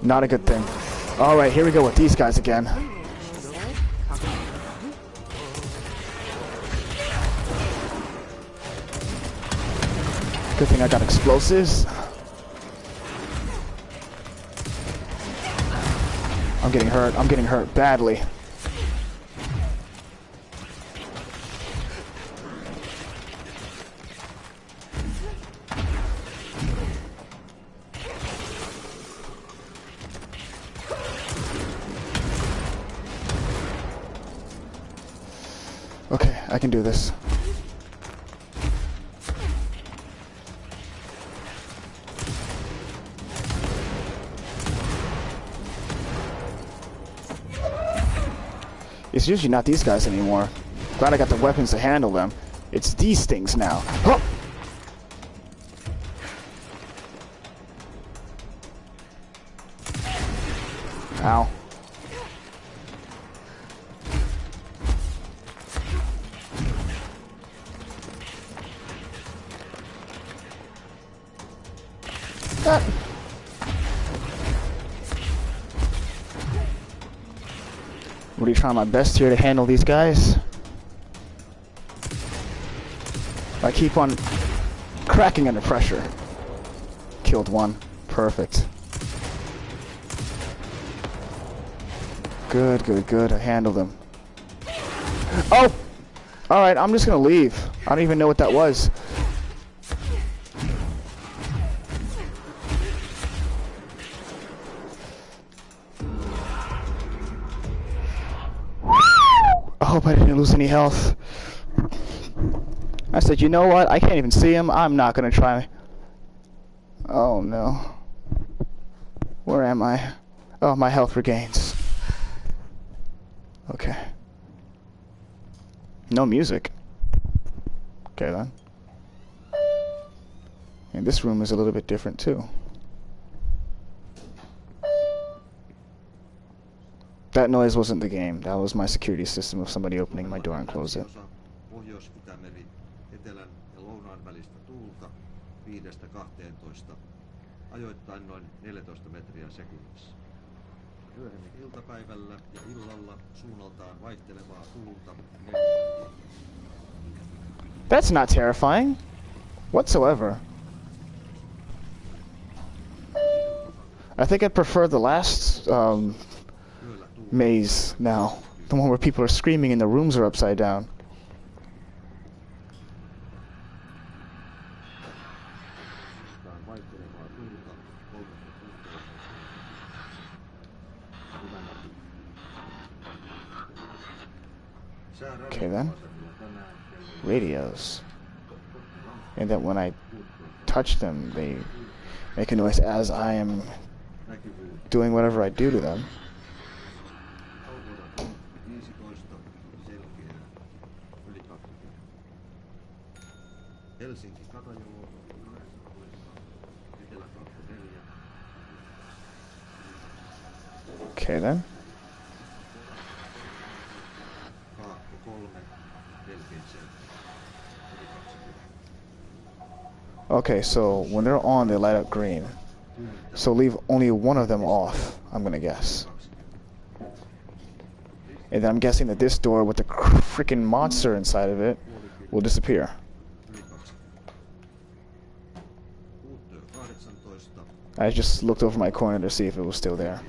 Not a good thing. Alright, here we go with these guys again. Good thing I got explosives. I'm getting hurt. I'm getting hurt badly. Okay, I can do this. It's usually not these guys anymore. Glad I got the weapons to handle them. It's these things now. Oh! Ow. Ah. Really trying my best here to handle these guys. I keep on cracking under pressure. Killed one. Perfect. Good, good, good. I handled them. Oh! Alright, I'm just gonna leave. I don't even know what that was. I hope I didn't lose any health. I said, you know what? I can't even see him. I'm not gonna try. Oh no. Where am I? Oh, my health regains. Okay. No music. Okay then. And this room is a little bit different too. That noise wasn't the game. That was my security system of somebody opening my door and close it. Pohjois-Itämeri, etelän ja lounaan välistä tuulta 5–12, ajoittain noin 14 metriä sekunnissa. Myöhemmin iltapäivällä ja illalla suunnaltaan vaihtelevaa tuulta 4. That's not terrifying whatsoever. I think I prefer the last maze now. The one where people are screaming and the rooms are upside down. Okay then. Radios. And that when I touch them, they make a noise as I am doing whatever I do to them. Okay then. Okay, so when they're on, they light up green. So leave only one of them off, I'm gonna guess. And then I'm guessing that this door with the freaking monster inside of it will disappear. I just looked over my corner to see if it was still there.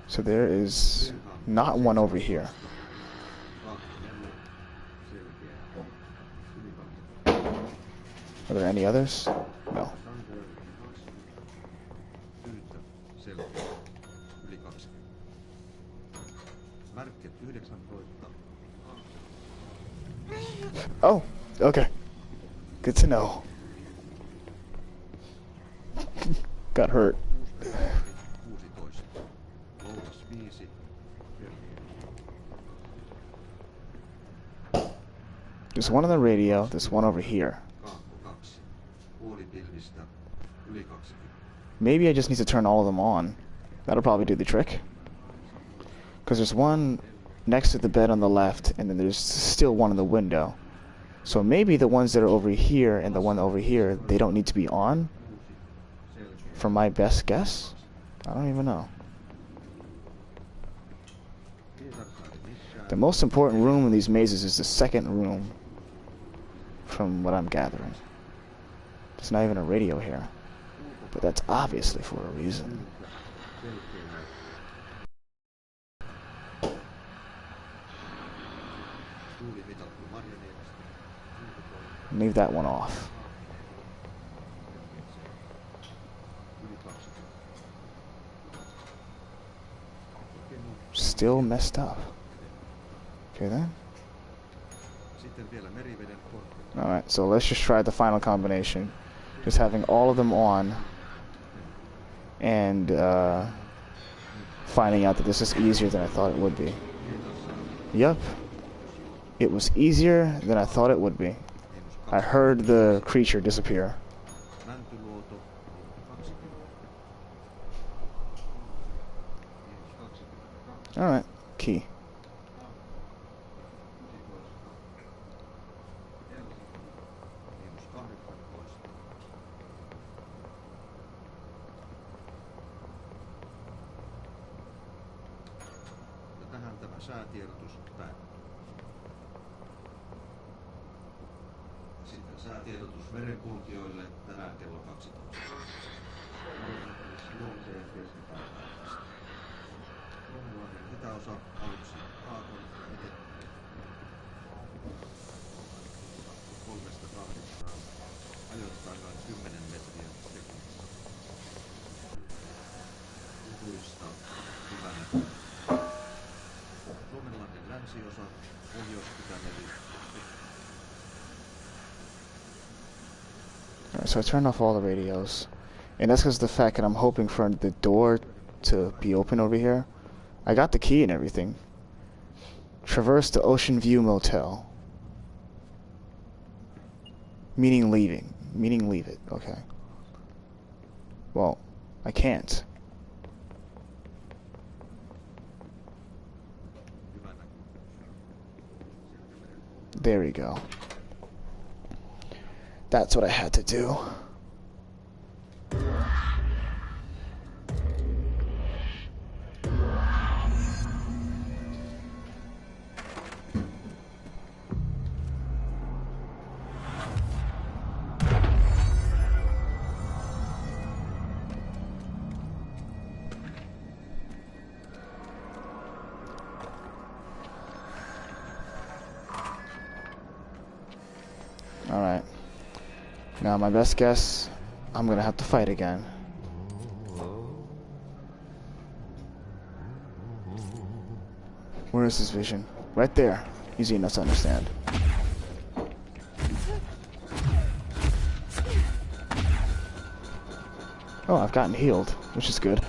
So there is not one over here. Are there any others? No. Oh, okay. Good to know. Got hurt. There's one on the radio, there's one over here. Maybe I just need to turn all of them on. That'll probably do the trick. Because there's one next to the bed on the left, and then there's still one in the window. So maybe the ones that are over here and the one over here, they don't need to be on? For my best guess? I don't even know. The most important room in these mazes is the second room from what I'm gathering. There's not even a radio here. But that's obviously for a reason. Leave that one off. Still messed up. Okay then. Alright, so let's just try the final combination. Just having all of them on. And finding out that this is easier than I thought it would be. Yep. It was easier than I thought it would be. I heard the creature disappear. Alright, key. Tähän tämä säätiedotus päättyy. Sitten säätiedotus merenkulkijoille tänään kello 12. Luonteen keskipäivästä. Luonnollinen itäosa aluksi Aakon eteen. 3-8. Ajoittain noin 10 metriä sekunnissa. Lukuista hyvänä. Suomenlahden länsiosa, Pohjois-Itämeri. Alright, so I turned off all the radios. And that's because of the fact that I'm hoping for the door to be open over here. I got the key and everything. Traverse the Ocean View Motel. Meaning leaving. Meaning leave it. Okay. Well, I can't. There we go. That's what I had to do. Alright. Now my best guess, I'm gonna have to fight again. Where is his vision? Right there. Easy enough to understand. Oh, I've gotten healed, which is good.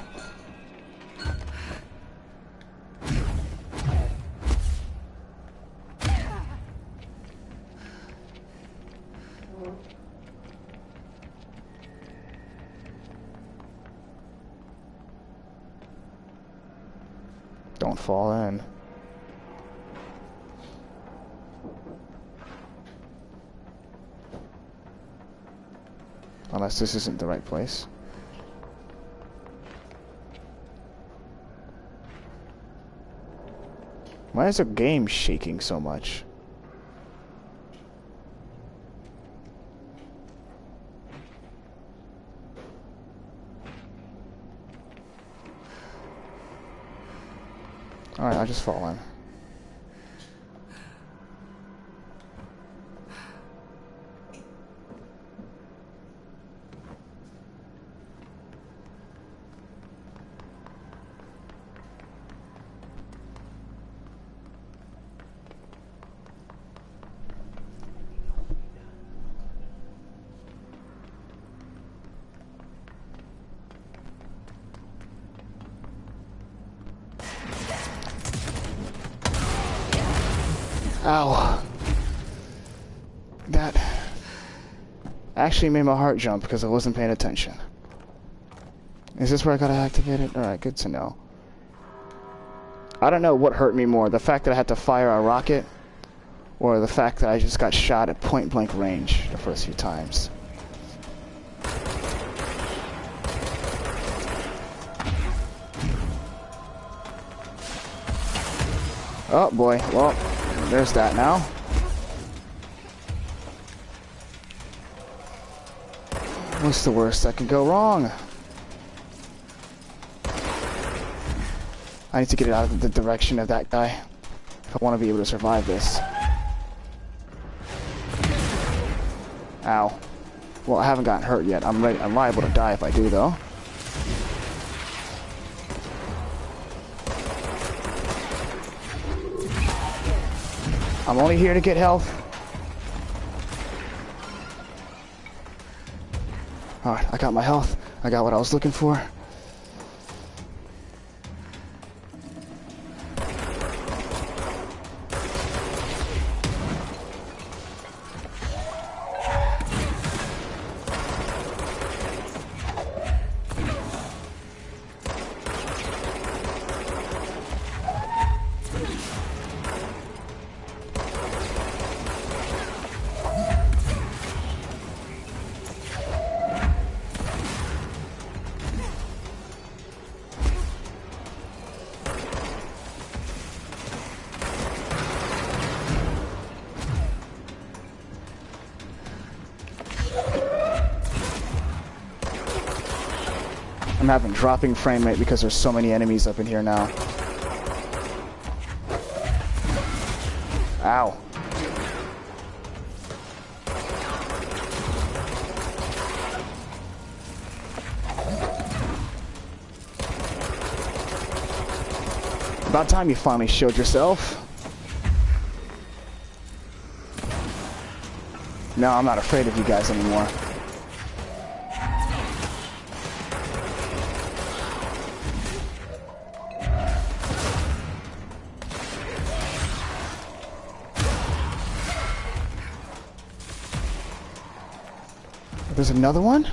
Don't fall in. Unless this isn't the right place. Why is the game shaking so much? Alright, I'll just fall in. Ow. That actually made my heart jump because I wasn't paying attention. Is this where I gotta activate it? Alright, good to know. I don't know what hurt me more, the fact that I had to fire a rocket, or the fact that I just got shot at point-blank range the first few times. Oh boy, well, there's that now. What's the worst that can go wrong? I need to get it out of the direction of that guy if I want to be able to survive this. Ow. Well, I haven't gotten hurt yet. I'm liable to die if I do, though. I'm only here to get health. Alright, I got my health. I got what I was looking for. I'm having dropping frame rate because there's so many enemies up in here now. Ow. About time you finally showed yourself. No, I'm not afraid of you guys anymore. There's another one?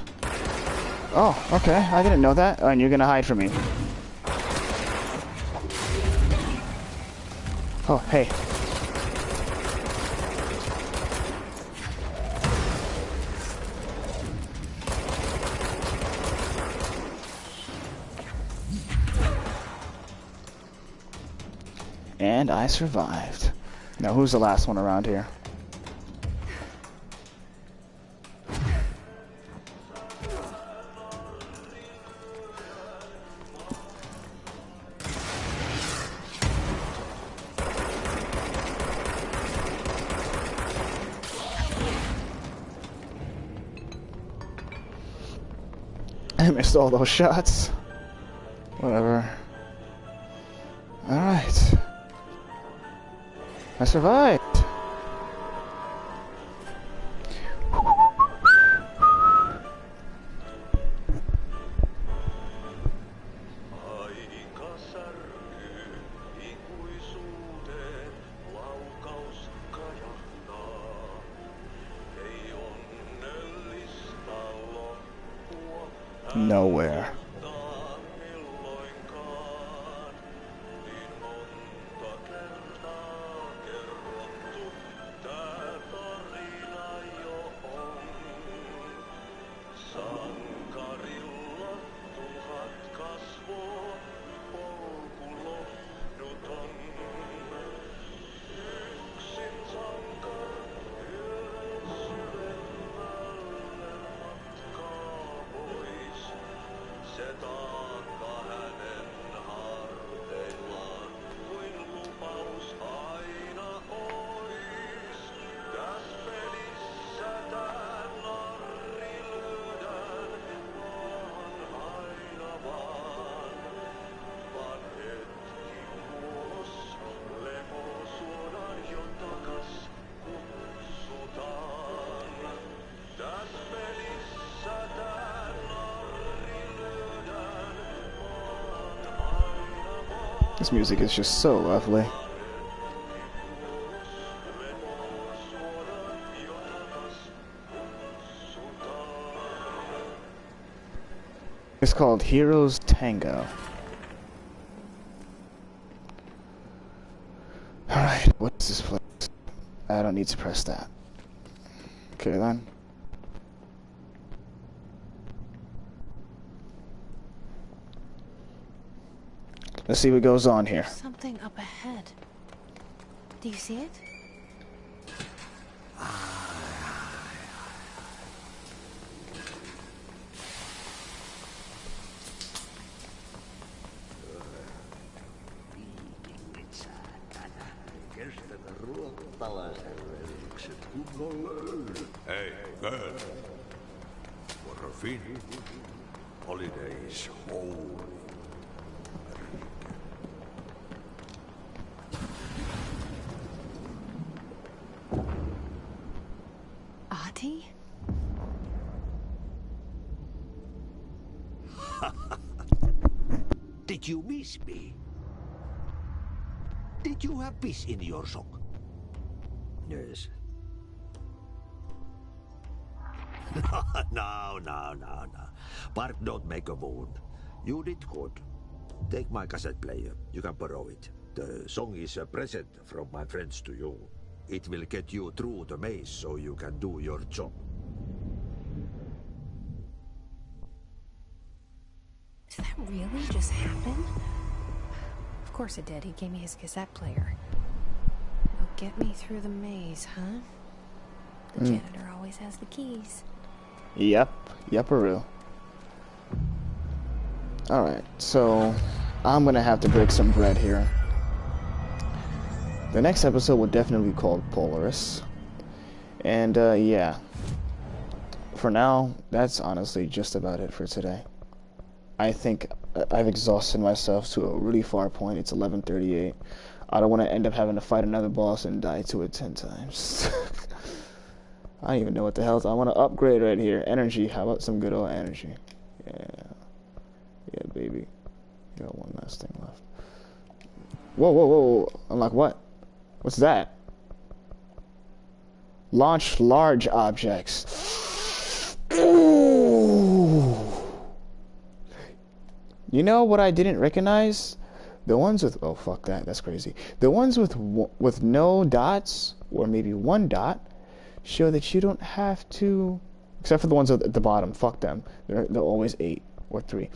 Oh, okay. I didn't know that. Oh, and you're gonna hide from me. Oh, hey. And I survived. Now, who's the last one around here? I missed all those shots. Whatever. Alright. I survived. Nowhere. This music is just so lovely. It's called Heroes Tango. Alright, what's this place? I don't need to press that. Okay then. Let's see what goes on here. Something up ahead. Do you see it? Hey, girl. For a fin. Holidays holy. Ati? Did you miss me? Did you have peace in your song? Yes. No. Bark don't make a wound. You did good. Take my cassette player. You can borrow it. The song is a present from my friends to you. It will get you through the maze so you can do your job. Did that really just happen? Of course it did. He gave me his cassette player. It'll get me through the maze, huh? The janitor always has the keys. Yep-a-roo. Alright, so I'm gonna have to break some bread here. The next episode will definitely be called Polaris. And, yeah. For now, that's honestly just about it for today. I think I've exhausted myself to a really far point. It's 11:38. I don't want to end up having to fight another boss and die to it 10 times. I don't even know what the hell I want to upgrade right here. Energy. How about some good old energy? Yeah, baby. Got one last thing left. Whoa. Unlock what? What's that? Launch large objects. Ooh. You know what I didn't recognize? The ones with... Oh, fuck that. That's crazy. The ones with no dots, or maybe one dot, show that you don't have to... Except for the ones at the bottom. Fuck them. They're always 8 or 3.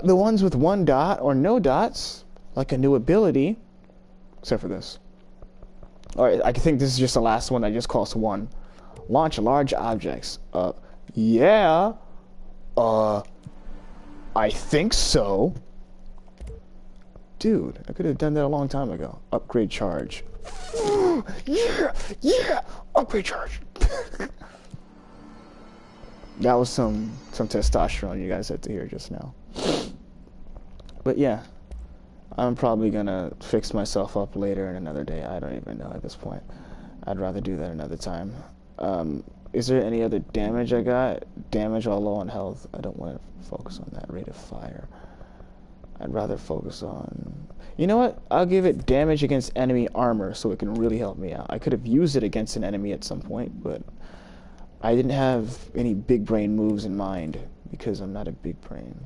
The ones with one dot or no dots, like a new ability, except for this. Alright, I think this is just the last one that just costs 1. Launch large objects. Yeah. I think so. Dude, I could have done that a long time ago. Upgrade charge. Yeah! Upgrade charge. That was some testosterone you guys had to hear just now. But yeah, I'm probably gonna fix myself up later in another day. I don't even know at this point. I'd rather do that another time. Is there any other damage I got? Damage all low on health. I don't want to focus on that. Rate of fire. I'd rather focus on... You know what? I'll give it damage against enemy armor so it can really help me out. I could have used it against an enemy at some point, but I didn't have any big brain moves in mind because I'm not a big brain.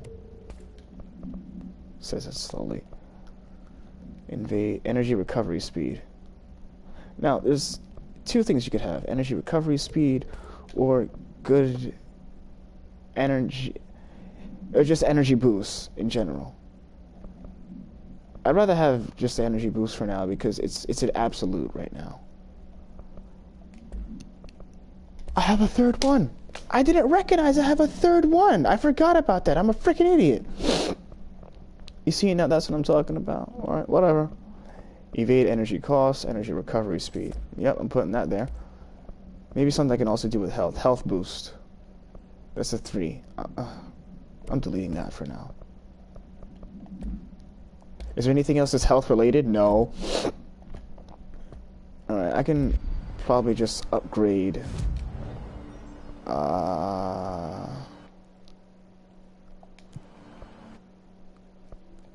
Says it slowly. Invade energy recovery speed. Now, there's 2 things you could have. Energy recovery speed or good energy... Or just energy boost in general. I'd rather have just the energy boost for now because it's an absolute right now. I have a 3rd one. I didn't recognize I have a 3rd one. I forgot about that. I'm a freaking idiot. You see, now that's what I'm talking about. Alright, whatever. Evade energy costs, energy recovery speed. Yep, I'm putting that there. Maybe something I can also do with health. Health boost. That's a 3. I'm deleting that for now. Is there anything else that's health related? No. Alright, I can probably just upgrade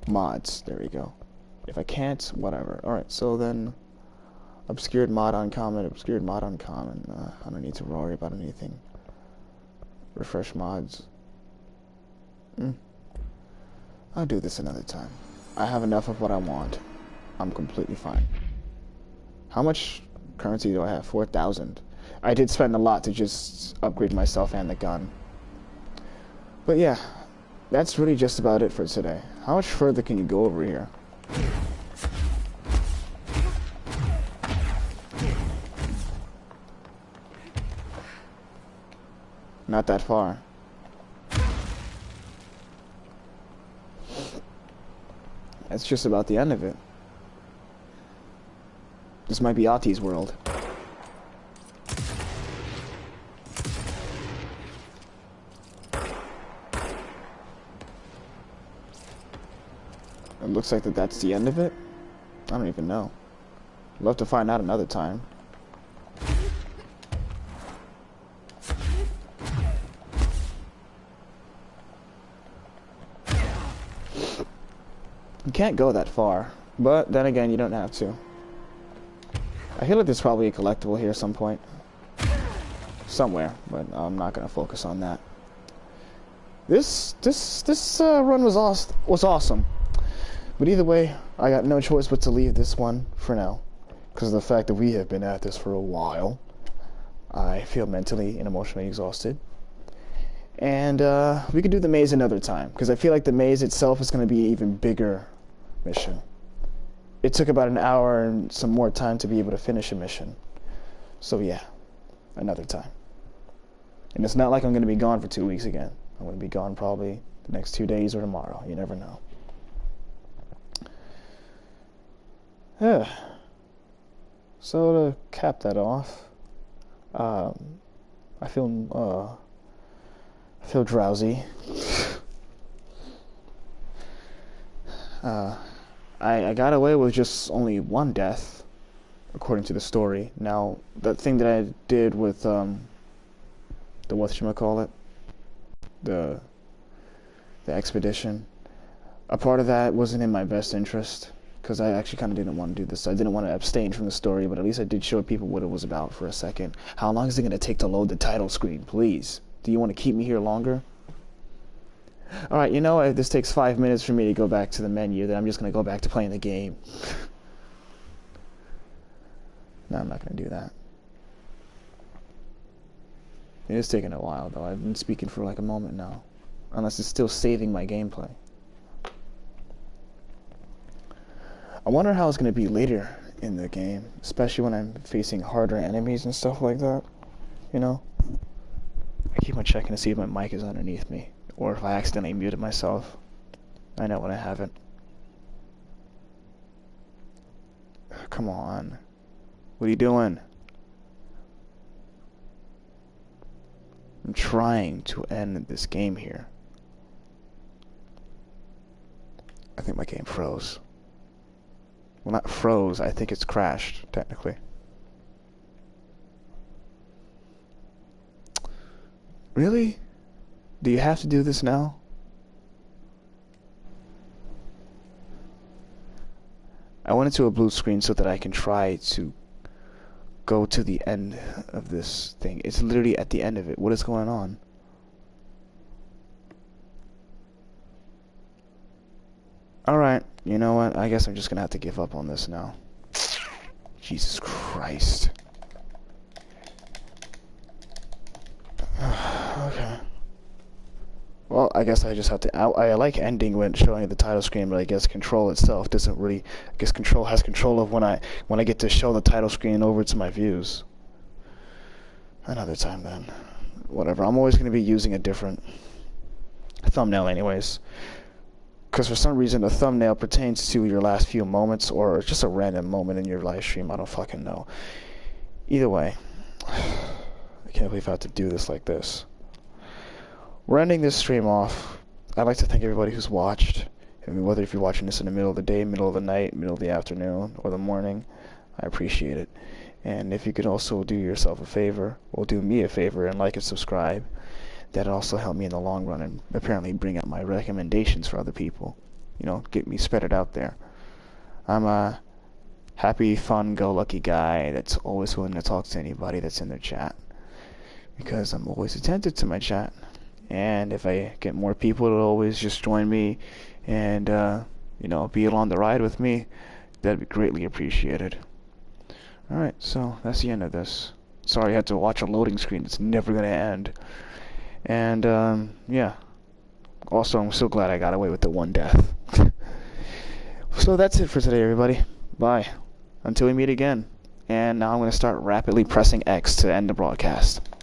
mods. There we go. If I can't, whatever. Alright, so then obscured mod uncommon, obscured mod uncommon. I don't need to worry about anything. Refresh mods. I'll do this another time. I have enough of what I want. I'm completely fine. How much currency do I have? 4,000. I did spend a lot to just upgrade myself and the gun. But yeah, that's really just about it for today. How much further can you go over here? Not that far. That's just about the end of it. This might be Ati's world. It looks like that's the end of it. I don't even know. I'd love to find out another time. You can't go that far, but then again, you don't have to. I feel like there's probably a collectible here at some point. Somewhere, but I'm not gonna focus on that. This run was awesome. But either way, I got no choice but to leave this one for now. Because of the fact that we have been at this for a while. I feel mentally and emotionally exhausted. And we could do the maze another time. Because I feel like the maze itself is going to be an even bigger mission. It took about an hour and some more time to be able to finish a mission. So yeah, another time. And it's not like I'm going to be gone for 2 weeks again. I'm going to be gone probably the next 2 days or tomorrow. You never know. Yeah. So to cap that off, I feel drowsy. I got away with just only one death, according to the story. Now, that thing that I did with the whatchamacallit, the expedition, a part of that wasn't in my best interest. Because I actually kind of didn't want to do this. I didn't want to abstain from the story, but at least I did show people what it was about for a second. How long is it going to take to load the title screen, please? Do you want to keep me here longer? Alright, you know, if this takes 5 minutes for me to go back to the menu, then I'm just going to go back to playing the game. No, I'm not going to do that. It is taking a while, though. I've been speaking for like a moment now. Unless it's still saving my gameplay. I wonder how it's going to be later in the game, especially when I'm facing harder enemies and stuff like that, you know? I keep on checking to see if my mic is underneath me, or if I accidentally muted myself. I know when I haven't. Come on. What are you doing? I'm trying to end this game here. I think my game froze. Well, not froze, I think it's crashed, technically. Really? Do you have to do this now? I went into a blue screen so that I can try to go to the end of this thing. It's literally at the end of it. What is going on? Alright, you know what? I guess I'm just gonna have to give up on this now. Jesus Christ. Okay. Well, I guess I just have to... I like ending when showing the title screen, but I guess Control itself doesn't really... I guess Control has control of when I get to show the title screen over to my views. Another time then. Whatever, I'm always gonna be using a different thumbnail anyways. Because for some reason the thumbnail pertains to your last few moments or just a random moment in your live stream. I don't fucking know. Either way, I can't believe I have to do this like this. We're ending this stream off. I'd like to thank everybody who's watched. I mean, whether if you're watching this in the middle of the day, middle of the night, middle of the afternoon, or the morning, I appreciate it. And if you could also do yourself a favor, or do me a favor, and like and subscribe, that'd also help me in the long run and apparently bring out my recommendations for other people. You know, get me spread it out there. I'm a happy, fun, go-lucky guy that's always willing to talk to anybody that's in their chat. Because I'm always attentive to my chat. And if I get more people to always just join me and, you know, be along the ride with me, that'd be greatly appreciated. Alright, so that's the end of this. Sorry I had to watch a loading screen that's never going to end. And, yeah. Also, I'm so glad I got away with the one death. So that's it for today, everybody. Bye. Until we meet again. And now I'm going to start rapidly pressing X to end the broadcast.